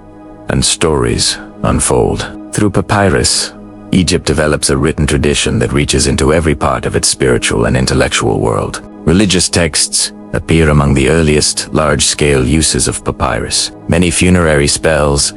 and stories unfold. Through papyrus, Egypt develops a written tradition that reaches into every part of its spiritual and intellectual world. Religious texts appear among the earliest large-scale uses of papyrus. Many funerary spells,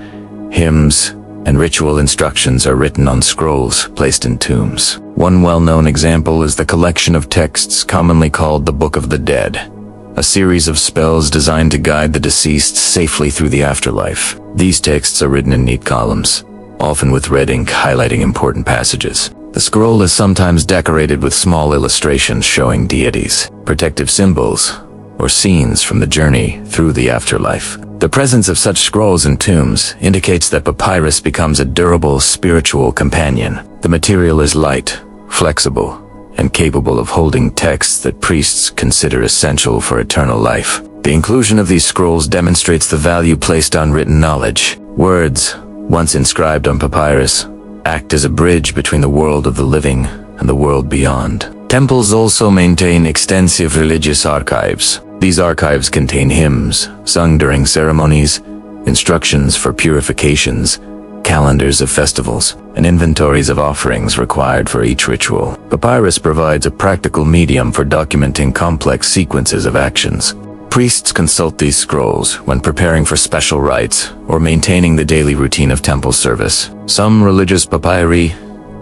hymns, and ritual instructions are written on scrolls placed in tombs. One well-known example is the collection of texts commonly called the Book of the Dead, a series of spells designed to guide the deceased safely through the afterlife. These texts are written in neat columns, often with red ink highlighting important passages. The scroll is sometimes decorated with small illustrations showing deities, protective symbols, or scenes from the journey through the afterlife. The presence of such scrolls in tombs indicates that papyrus becomes a durable spiritual companion. The material is light, flexible, and capable of holding texts that priests consider essential for eternal life. The inclusion of these scrolls demonstrates the value placed on written knowledge. Words, once inscribed on papyrus, act as a bridge between the world of the living and the world beyond. Temples also maintain extensive religious archives. These archives contain hymns sung during ceremonies, instructions for purifications, calendars of festivals, and inventories of offerings required for each ritual. Papyrus provides a practical medium for documenting complex sequences of actions. Priests consult these scrolls when preparing for special rites or maintaining the daily routine of temple service. Some religious papyri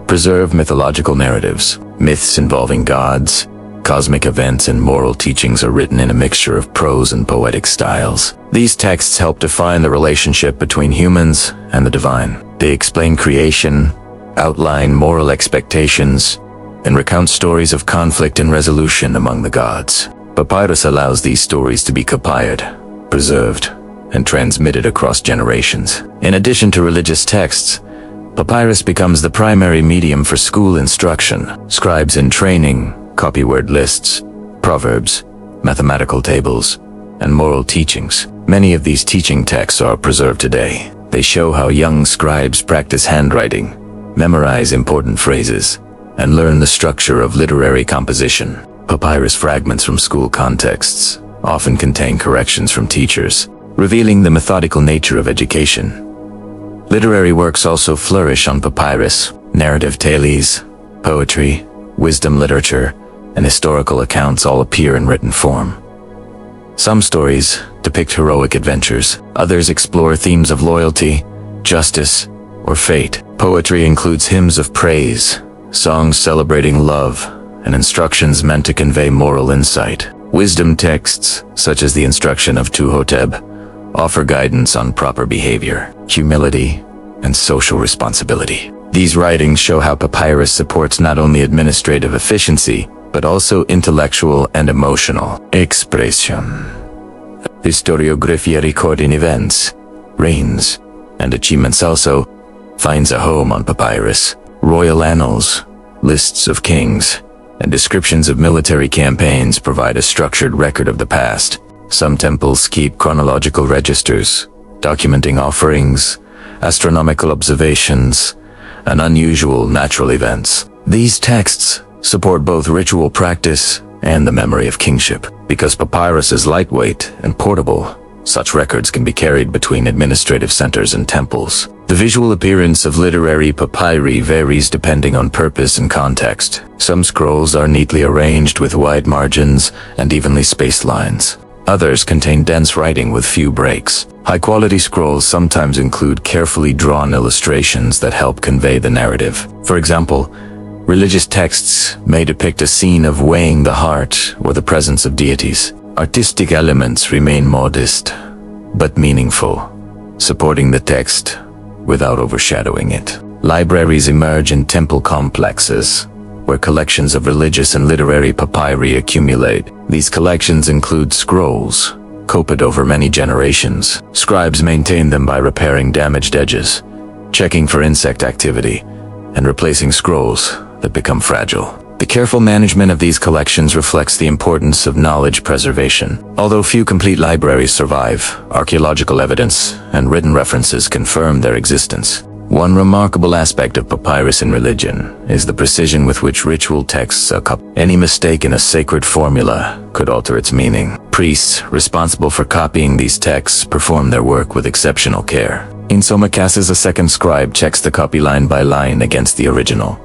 preserve mythological narratives. Myths involving gods, cosmic events, and moral teachings are written in a mixture of prose and poetic styles. These texts help define the relationship between humans and the divine. They explain creation, outline moral expectations, and recount stories of conflict and resolution among the gods. Papyrus allows these stories to be copied, preserved, and transmitted across generations. In addition to religious texts, papyrus becomes the primary medium for school instruction. Scribes in training copy word lists, proverbs, mathematical tables, and moral teachings. Many of these teaching texts are preserved today. They show how young scribes practice handwriting, memorize important phrases, and learn the structure of literary composition. Papyrus fragments from school contexts often contain corrections from teachers, revealing the methodical nature of education. Literary works also flourish on papyrus. Narrative tales, poetry, wisdom literature, and historical accounts all appear in written form. Some stories depict heroic adventures, others explore themes of loyalty, justice, or fate. Poetry includes hymns of praise, songs celebrating love, and instructions meant to convey moral insight. Wisdom texts, such as the instruction of Tuhotep, offer guidance on proper behavior, humility, and social responsibility. These writings show how papyrus supports not only administrative efficiency, but also intellectual and emotional expression. Historiografia recording events, reigns, and achievements also finds a home on papyrus. Royal annals, lists of kings, and descriptions of military campaigns provide a structured record of the past. Some temples keep chronological registers, documenting offerings, astronomical observations, and unusual natural events. These texts support both ritual practice and the memory of kingship. Because papyrus is lightweight and portable, such records can be carried between administrative centers and temples. The visual appearance of literary papyri varies depending on purpose and context. Some scrolls are neatly arranged with wide margins and evenly spaced lines. Others contain dense writing with few breaks. High-quality scrolls sometimes include carefully drawn illustrations that help convey the narrative. For example, religious texts may depict a scene of weighing the heart or the presence of deities. Artistic elements remain modest, but meaningful, supporting the text without overshadowing it. Libraries emerge in temple complexes, where collections of religious and literary papyri accumulate. These collections include scrolls, copied over many generations. Scribes maintain them by repairing damaged edges, checking for insect activity, and replacing scrolls that become fragile. The careful management of these collections reflects the importance of knowledge preservation. Although few complete libraries survive, archaeological evidence and written references confirm their existence. One remarkable aspect of papyrus in religion is the precision with which ritual texts are copied. Any mistake in a sacred formula could alter its meaning. Priests responsible for copying these texts perform their work with exceptional care. In some cases, a second scribe checks the copy line by line against the original.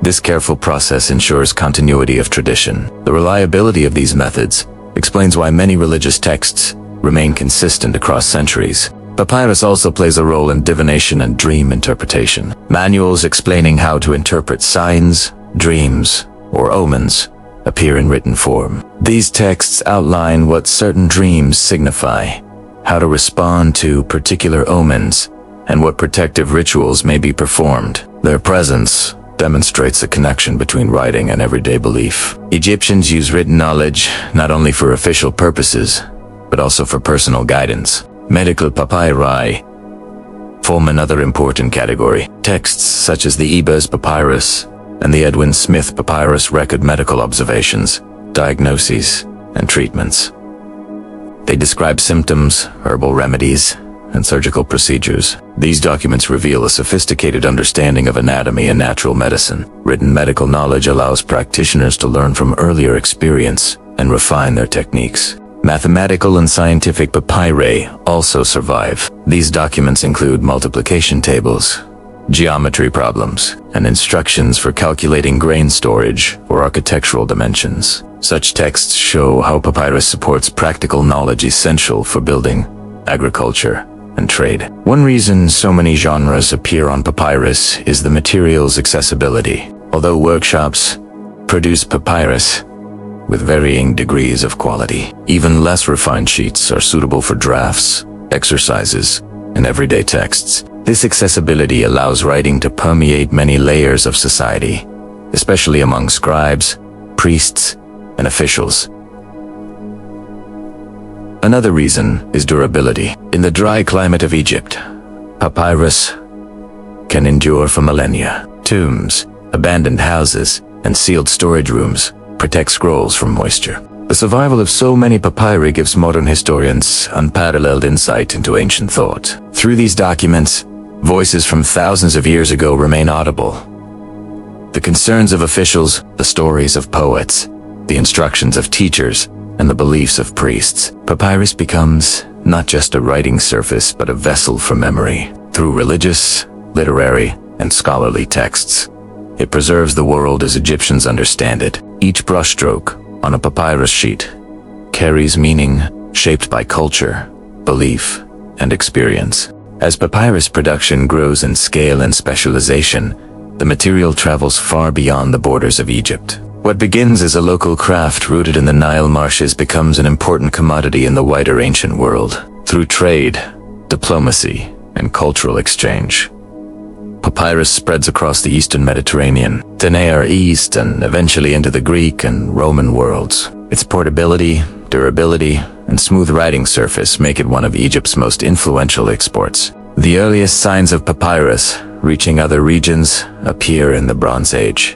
This careful process ensures continuity of tradition. The reliability of these methods explains why many religious texts remain consistent across centuries. Papyrus also plays a role in divination and dream interpretation. Manuals explaining how to interpret signs, dreams, or omens appear in written form. These texts outline what certain dreams signify, how to respond to particular omens, and what protective rituals may be performed. Their presence demonstrates a connection between writing and everyday belief. Egyptians use written knowledge not only for official purposes, but also for personal guidance. Medical papyri form another important category. Texts such as the Ebers papyrus and the Edwin Smith papyrus record medical observations, diagnoses, and treatments. They describe symptoms, herbal remedies, and surgical procedures. These documents reveal a sophisticated understanding of anatomy and natural medicine. Written medical knowledge allows practitioners to learn from earlier experience and refine their techniques. Mathematical and scientific papyri also survive. These documents include multiplication tables, geometry problems, and instructions for calculating grain storage or architectural dimensions. Such texts show how papyrus supports practical knowledge essential for building, agriculture, and trade. One reason so many genres appear on papyrus is the material's accessibility. Although workshops produce papyrus with varying degrees of quality, even less refined sheets are suitable for drafts, exercises, and everyday texts. This accessibility allows writing to permeate many layers of society, especially among scribes, priests, and officials. Another reason is durability. In the dry climate of Egypt, papyrus can endure for millennia. Tombs, abandoned houses, and sealed storage rooms protect scrolls from moisture. The survival of so many papyri gives modern historians unparalleled insight into ancient thought. Through these documents, voices from thousands of years ago remain audible. The concerns of officials, the stories of poets, the instructions of teachers, and the beliefs of priests. Papyrus becomes not just a writing surface, but a vessel for memory. Through religious, literary, and scholarly texts, it preserves the world as Egyptians understand it. Each brushstroke on a papyrus sheet carries meaning shaped by culture, belief, and experience. As papyrus production grows in scale and specialization, the material travels far beyond the borders of Egypt. What begins as a local craft rooted in the Nile marshes becomes an important commodity in the wider ancient world. Through trade, diplomacy, and cultural exchange, Papyrus spreads across the eastern Mediterranean, to Near East, and eventually into the Greek and Roman worlds. Its portability, durability, and smooth writing surface make it one of Egypt's most influential exports. The earliest signs of papyrus reaching other regions appear in the Bronze Age.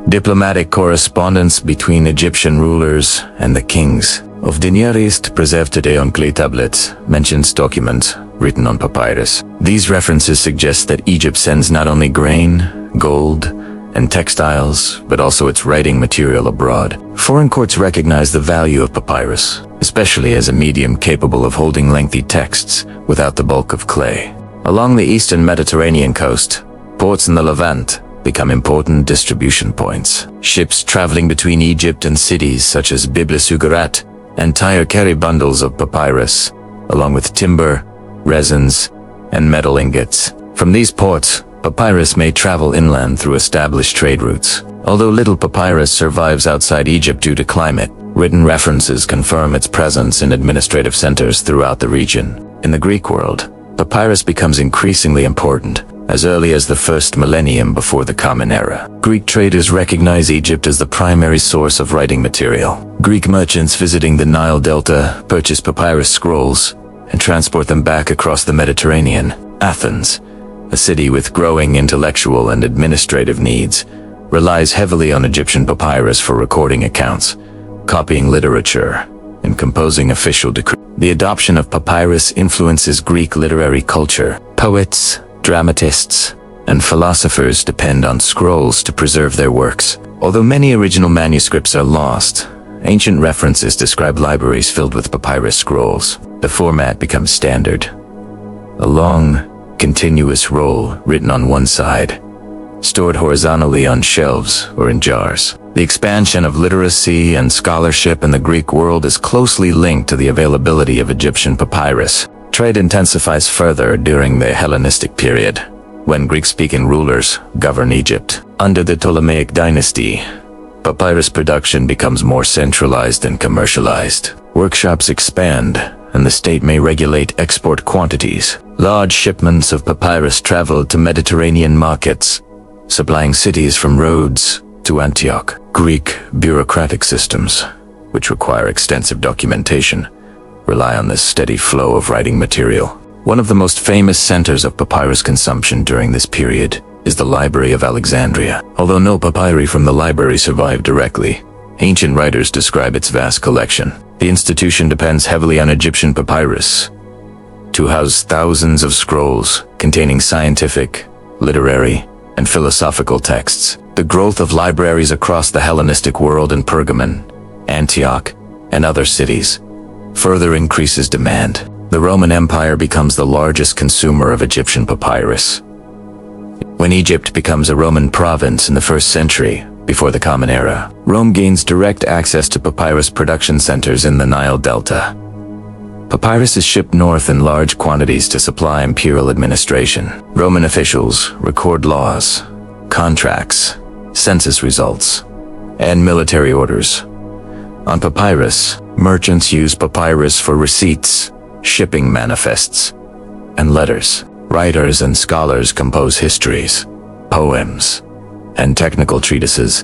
Diplomatic correspondence between Egyptian rulers and the kings of the Near East preserved today on clay tablets mentions documents written on papyrus. These references suggest that Egypt sends not only grain, gold, and textiles, but also its writing material abroad. Foreign courts recognize the value of papyrus, especially as a medium capable of holding lengthy texts without the bulk of clay. Along the eastern Mediterranean coast, ports in the Levant become important distribution points. Ships traveling between Egypt and cities such as Biblis and Tyre carry bundles of papyrus, along with timber, resins, and metal ingots. From these ports, papyrus may travel inland through established trade routes. Although little papyrus survives outside Egypt due to climate, written references confirm its presence in administrative centers throughout the region. In the Greek world, papyrus becomes increasingly important. As early as the first millennium before the Common Era, Greek traders recognize Egypt as the primary source of writing material. Greek merchants visiting the Nile Delta purchase papyrus scrolls and transport them back across the Mediterranean. Athens, a city with growing intellectual and administrative needs, relies heavily on Egyptian papyrus for recording accounts, copying literature, and composing official decrees. The adoption of papyrus influences Greek literary culture. Poets, dramatists, and philosophers depend on scrolls to preserve their works. Although many original manuscripts are lost, ancient references describe libraries filled with papyrus scrolls. The format becomes standard: a long, continuous roll written on one side, stored horizontally on shelves or in jars. The expansion of literacy and scholarship in the Greek world is closely linked to the availability of Egyptian papyrus. Trade intensifies further during the Hellenistic period, when Greek-speaking rulers govern Egypt. Under the Ptolemaic dynasty, papyrus production becomes more centralized and commercialized. Workshops expand, and the state may regulate export quantities. Large shipments of papyrus traveled to Mediterranean markets, supplying cities from Rhodes to Antioch. Greek bureaucratic systems, which require extensive documentation, rely on this steady flow of writing material. One of the most famous centers of papyrus consumption during this period is the Library of Alexandria. Although no papyri from the library survive directly, ancient writers describe its vast collection. The institution depends heavily on Egyptian papyrus to house thousands of scrolls containing scientific, literary, and philosophical texts. The growth of libraries across the Hellenistic world in Pergamon, Antioch, and other cities further increases demand. The Roman Empire becomes the largest consumer of Egyptian papyrus. When Egypt becomes a Roman province in the 1st century, before the Common Era, Rome gains direct access to papyrus production centers in the Nile Delta. Papyrus is shipped north in large quantities to supply imperial administration. Roman officials record laws, contracts, census results, and military orders. On papyrus, merchants use papyrus for receipts, shipping manifests, and letters. Writers and scholars compose histories, poems, and technical treatises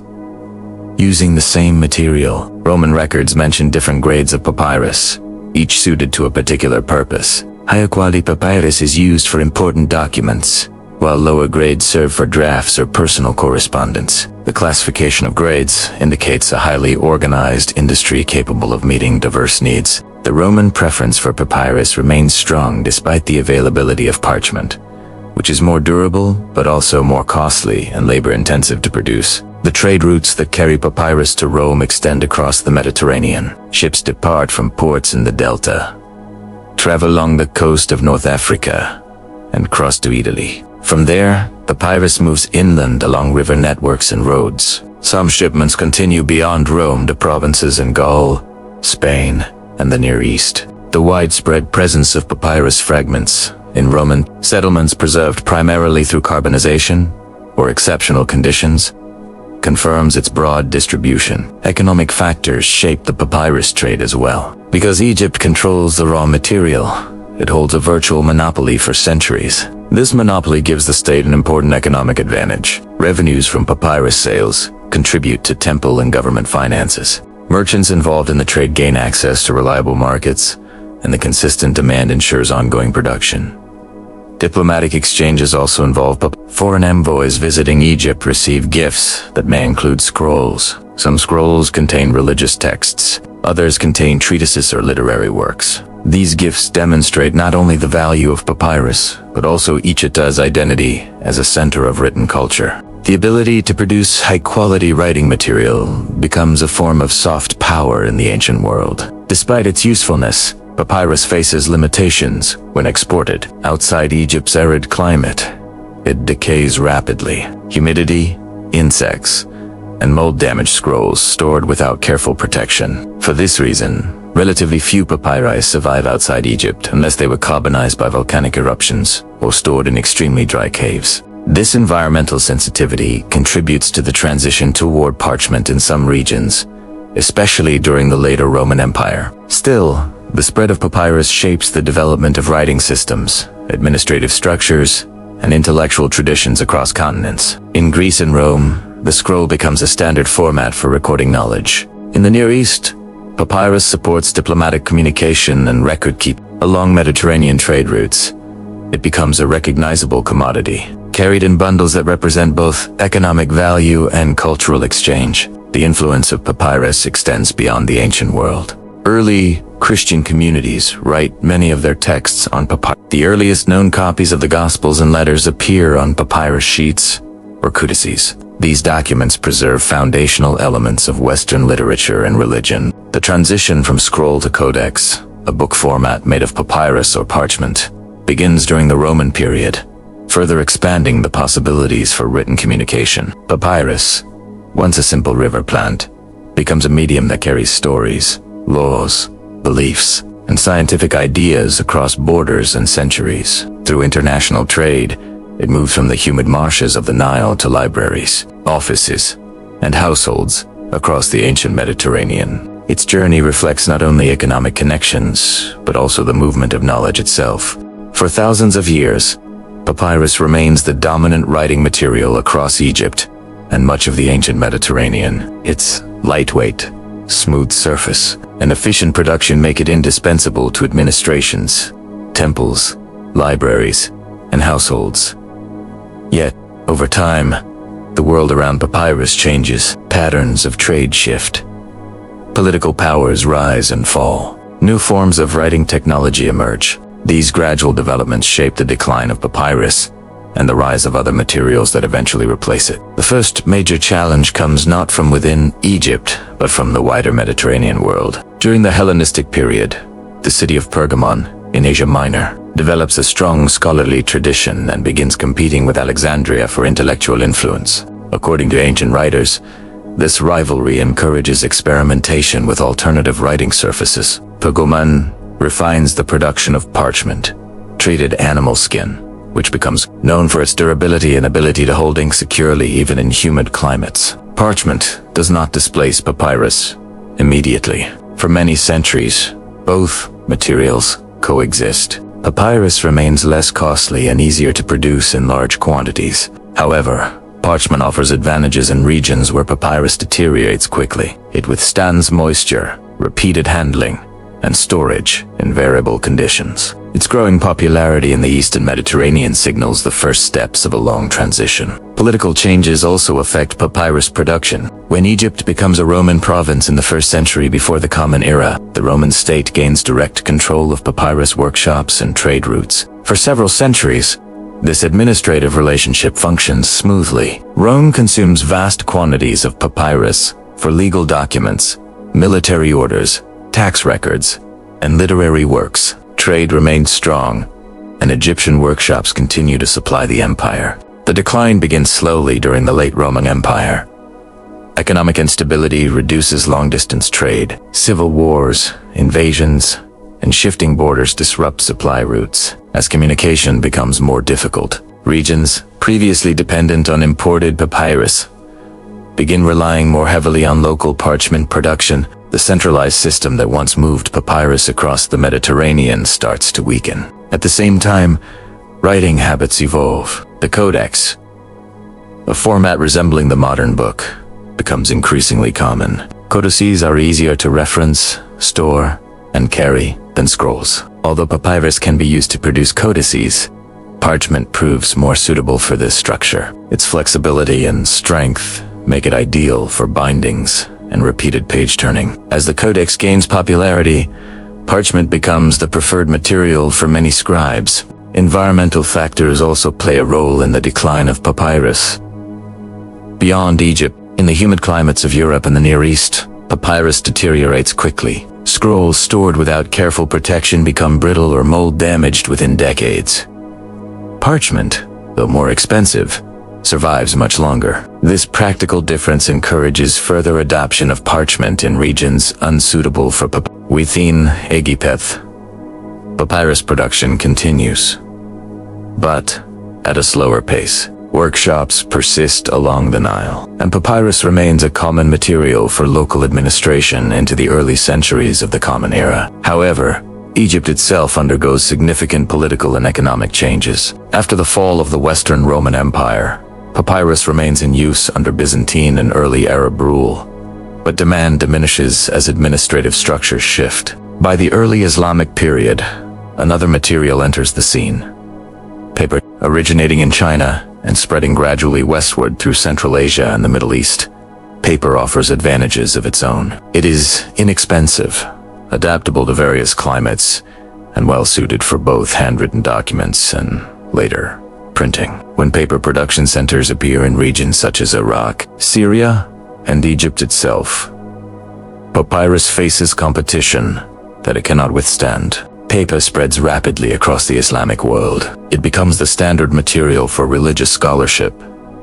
using the same material. Roman records mention different grades of papyrus, each suited to a particular purpose. Higher quality papyrus is used for important documents, while lower grades serve for drafts or personal correspondence. The classification of grades indicates a highly organized industry capable of meeting diverse needs. The Roman preference for papyrus remains strong despite the availability of parchment, which is more durable but also more costly and labor-intensive to produce. The trade routes that carry papyrus to Rome extend across the Mediterranean. Ships depart from ports in the Delta, travel along the coast of North Africa, and cross to Italy. From there, papyrus moves inland along river networks and roads. Some shipments continue beyond Rome to provinces in Gaul, Spain, and the Near East. The widespread presence of papyrus fragments in Roman settlements preserved primarily through carbonization or exceptional conditions confirms its broad distribution. Economic factors shape the papyrus trade as well. Because Egypt controls the raw material, it holds a virtual monopoly for centuries. This monopoly gives the state an important economic advantage. Revenues from papyrus sales contribute to temple and government finances. Merchants involved in the trade gain access to reliable markets, and the consistent demand ensures ongoing production. Diplomatic exchanges also involve foreign envoys visiting Egypt receive gifts that may include scrolls. Some scrolls contain religious texts, others contain treatises or literary works. These gifts demonstrate not only the value of papyrus, but also Egypt's identity as a center of written culture. The ability to produce high-quality writing material becomes a form of soft power in the ancient world. Despite its usefulness, papyrus faces limitations when exported. Outside Egypt's arid climate, it decays rapidly. Humidity, insects, and mold-damaged scrolls stored without careful protection. For this reason, relatively few papyri survive outside Egypt unless they were carbonized by volcanic eruptions or stored in extremely dry caves. This environmental sensitivity contributes to the transition toward parchment in some regions, especially during the later Roman Empire. Still, the spread of papyrus shapes the development of writing systems, administrative structures, and intellectual traditions across continents. In Greece and Rome, the scroll becomes a standard format for recording knowledge. In the Near East, papyrus supports diplomatic communication and record-keeping. Along Mediterranean trade routes, it becomes a recognizable commodity, carried in bundles that represent both economic value and cultural exchange. The influence of papyrus extends beyond the ancient world. Early Christian communities write many of their texts on papyrus. The earliest known copies of the Gospels and letters appear on papyrus sheets or codices. These documents preserve foundational elements of Western literature and religion. The transition from scroll to codex, a book format made of papyrus or parchment, begins during the Roman period, further expanding the possibilities for written communication. Papyrus, once a simple river plant, becomes a medium that carries stories, laws, beliefs, and scientific ideas across borders and centuries. Through international trade, it moves from the humid marshes of the Nile to libraries, offices, and households across the ancient Mediterranean. Its journey reflects not only economic connections, but also the movement of knowledge itself. For thousands of years, papyrus remains the dominant writing material across Egypt and much of the ancient Mediterranean. Its lightweight, smooth surface, and efficient production make it indispensable to administrations, temples, libraries, and households. Yet, over time, the world around papyrus changes. Patterns of trade shift. Political powers rise and fall. New forms of writing technology emerge. These gradual developments shape the decline of papyrus and the rise of other materials that eventually replace it. The first major challenge comes not from within Egypt, but from the wider Mediterranean world. During the Hellenistic period, the city of Pergamon, in Asia Minor, develops a strong scholarly tradition and begins competing with Alexandria for intellectual influence. According to ancient writers, this rivalry encourages experimentation with alternative writing surfaces. Pergamon refines the production of parchment, treated animal skin, which becomes known for its durability and ability to hold ink securely even in humid climates. Parchment does not displace papyrus immediately. For many centuries, both materials coexist. Papyrus remains less costly and easier to produce in large quantities. However, parchment offers advantages in regions where papyrus deteriorates quickly. It withstands moisture, repeated handling, and storage in variable conditions. Its growing popularity in the Eastern Mediterranean signals the first steps of a long transition. Political changes also affect papyrus production. When Egypt becomes a Roman province in the 1st century before the Common Era, the Roman state gains direct control of papyrus workshops and trade routes. For several centuries, this administrative relationship functions smoothly. Rome consumes vast quantities of papyrus for legal documents, military orders, tax records, and literary works. Trade remained strong, and Egyptian workshops continue to supply the empire. The decline begins slowly during the late Roman Empire. Economic instability reduces long-distance trade. Civil wars, invasions, and shifting borders disrupt supply routes. As communication becomes more difficult, regions previously dependent on imported papyrus begin relying more heavily on local parchment production. The centralized system that once moved papyrus across the Mediterranean starts to weaken. At the same time, Writing habits evolve. The codex, a format resembling the modern book, becomes increasingly common. Codices are easier to reference, store, and carry than scrolls. Although papyrus can be used to produce codices, parchment proves more suitable for this structure. Its flexibility and strength make it ideal for bindings and repeated page turning. As the codex gains popularity, parchment becomes the preferred material for many scribes. Environmental factors also play a role in the decline of papyrus. Beyond Egypt, in the humid climates of Europe and the Near East, papyrus deteriorates quickly. Scrolls stored without careful protection become brittle or mold-damaged within decades. Parchment, though more expensive, survives much longer. This practical difference encourages further adoption of parchment in regions unsuitable for Within Egypt, papyrus production continues, but at a slower pace. Workshops persist along the Nile, and papyrus remains a common material for local administration into the early centuries of the Common Era. However, Egypt itself undergoes significant political and economic changes. After the fall of the Western Roman Empire, papyrus remains in use under Byzantine and early Arab rule, but demand diminishes as administrative structures shift. By the early Islamic period, another material enters the scene. Paper, originating in China and spreading gradually westward through Central Asia and the Middle East, paper offers advantages of its own. It is inexpensive, adaptable to various climates, and well-suited for both handwritten documents and, later, printing. When paper production centers appear in regions such as Iraq, Syria, and Egypt itself, papyrus faces competition that it cannot withstand. Paper spreads rapidly across the Islamic world. It becomes the standard material for religious scholarship,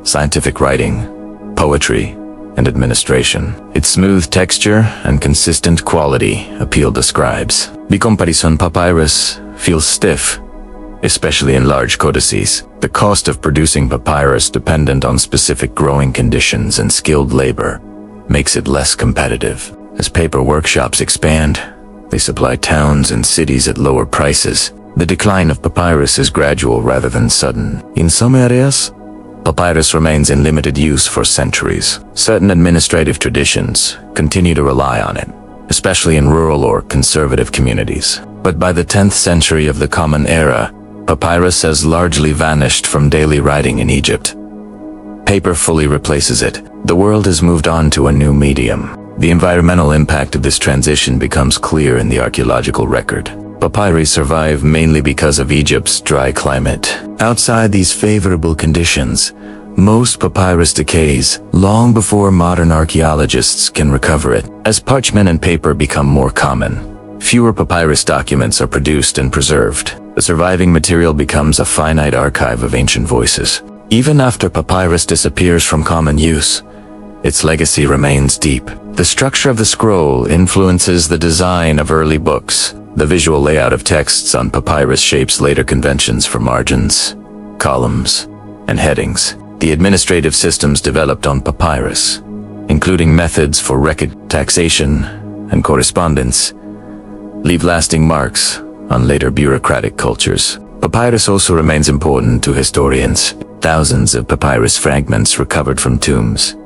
scientific writing, poetry, and administration. Its smooth texture and consistent quality appeal to scribes. By comparison, papyrus feels stiff, especially in large codices. The cost of producing papyrus, dependent on specific growing conditions and skilled labor, makes it less competitive. As paper workshops expand, they supply towns and cities at lower prices. The decline of papyrus is gradual rather than sudden. In some areas, papyrus remains in limited use for centuries. Certain administrative traditions continue to rely on it, especially in rural or conservative communities. But by the 10th century of the Common Era, papyrus has largely vanished from daily writing in Egypt. Paper fully replaces it. The world has moved on to a new medium. The environmental impact of this transition becomes clear in the archaeological record. Papyri survive mainly because of Egypt's dry climate. Outside these favorable conditions, most papyrus decays long before modern archaeologists can recover it. As parchment and paper become more common, fewer papyrus documents are produced and preserved. The surviving material becomes a finite archive of ancient voices. Even after papyrus disappears from common use, its legacy remains deep. The structure of the scroll influences the design of early books. The visual layout of texts on papyrus shapes later conventions for margins, columns, and headings. The administrative systems developed on papyrus, including methods for record taxation and correspondence, leave lasting marks on later bureaucratic cultures. Papyrus also remains important to historians. Thousands of papyrus fragments recovered from tombs,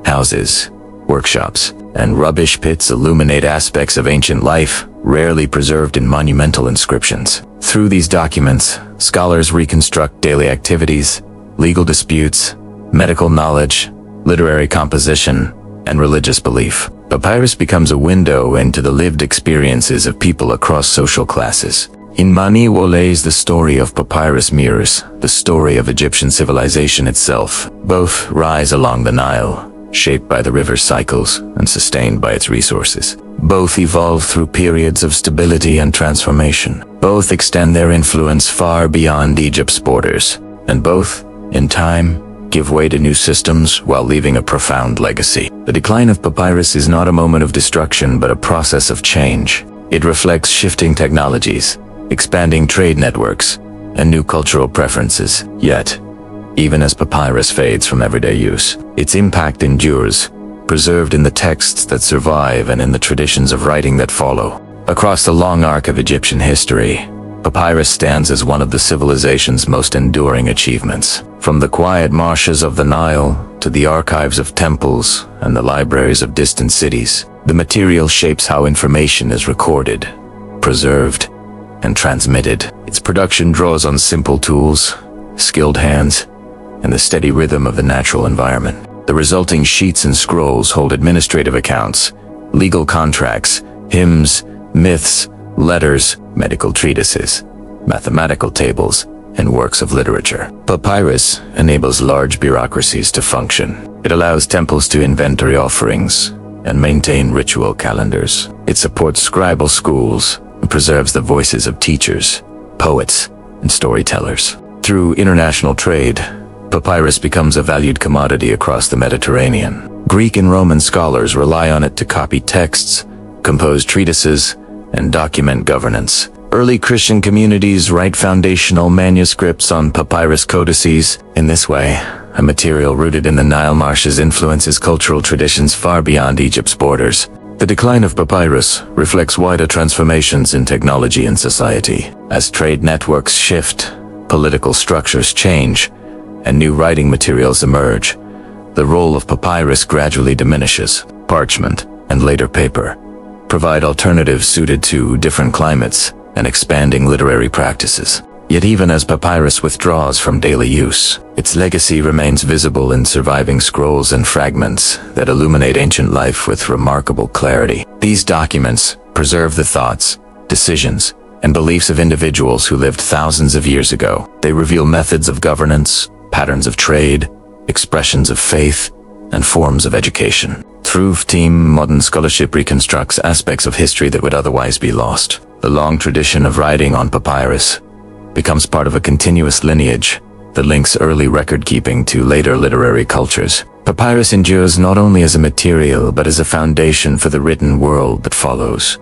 houses, workshops, and rubbish pits illuminate aspects of ancient life rarely preserved in monumental inscriptions. Through these documents, scholars reconstruct daily activities, legal disputes, medical knowledge, literary composition, and religious belief. Papyrus becomes a window into the lived experiences of people across social classes. In Mani Wole's The Story of Papyrus mirrors the story of Egyptian civilization itself. Both rise along the Nile, shaped by the river's cycles and sustained by its resources. Both evolve through periods of stability and transformation. Both extend their influence far beyond Egypt's borders, and both, in time, give way to new systems while leaving a profound legacy. The decline of papyrus is not a moment of destruction but a process of change. It reflects shifting technologies, expanding trade networks, and new cultural preferences. Yet, even as papyrus fades from everyday use, its impact endures, preserved in the texts that survive and in the traditions of writing that follow. Across the long arc of Egyptian history, Papyrus stands as one of the civilization's most enduring achievements. From the quiet marshes of the Nile to the archives of temples and the libraries of distant cities, the material shapes how information is recorded, preserved, and transmitted. Its production draws on simple tools, skilled hands, and the steady rhythm of the natural environment. The resulting sheets and scrolls hold administrative accounts, legal contracts, hymns, myths, letters, medical treatises, mathematical tables, and works of literature. Papyrus enables large bureaucracies to function. It allows temples to inventory offerings and maintain ritual calendars. It supports scribal schools and preserves the voices of teachers, poets, and storytellers. Through international trade, papyrus becomes a valued commodity across the Mediterranean. Greek and Roman scholars rely on it to copy texts, compose treatises, and document governance. Early Christian communities write foundational manuscripts on papyrus codices. In this way, a material rooted in the Nile marshes influences cultural traditions far beyond Egypt's borders. The decline of papyrus reflects wider transformations in technology and society. As trade networks shift, political structures change, and new writing materials emerge, the role of papyrus gradually diminishes. Parchment, and later paper, provide alternatives suited to different climates and expanding literary practices. Yet even as papyrus withdraws from daily use, its legacy remains visible in surviving scrolls and fragments that illuminate ancient life with remarkable clarity. These documents preserve the thoughts, decisions, and beliefs of individuals who lived thousands of years ago. They reveal methods of governance, patterns of trade, expressions of faith, and forms of education. Through team, modern scholarship reconstructs aspects of history that would otherwise be lost. The long tradition of writing on papyrus becomes part of a continuous lineage that links early record-keeping to later literary cultures. Papyrus endures not only as a material but as a foundation for the written world that follows.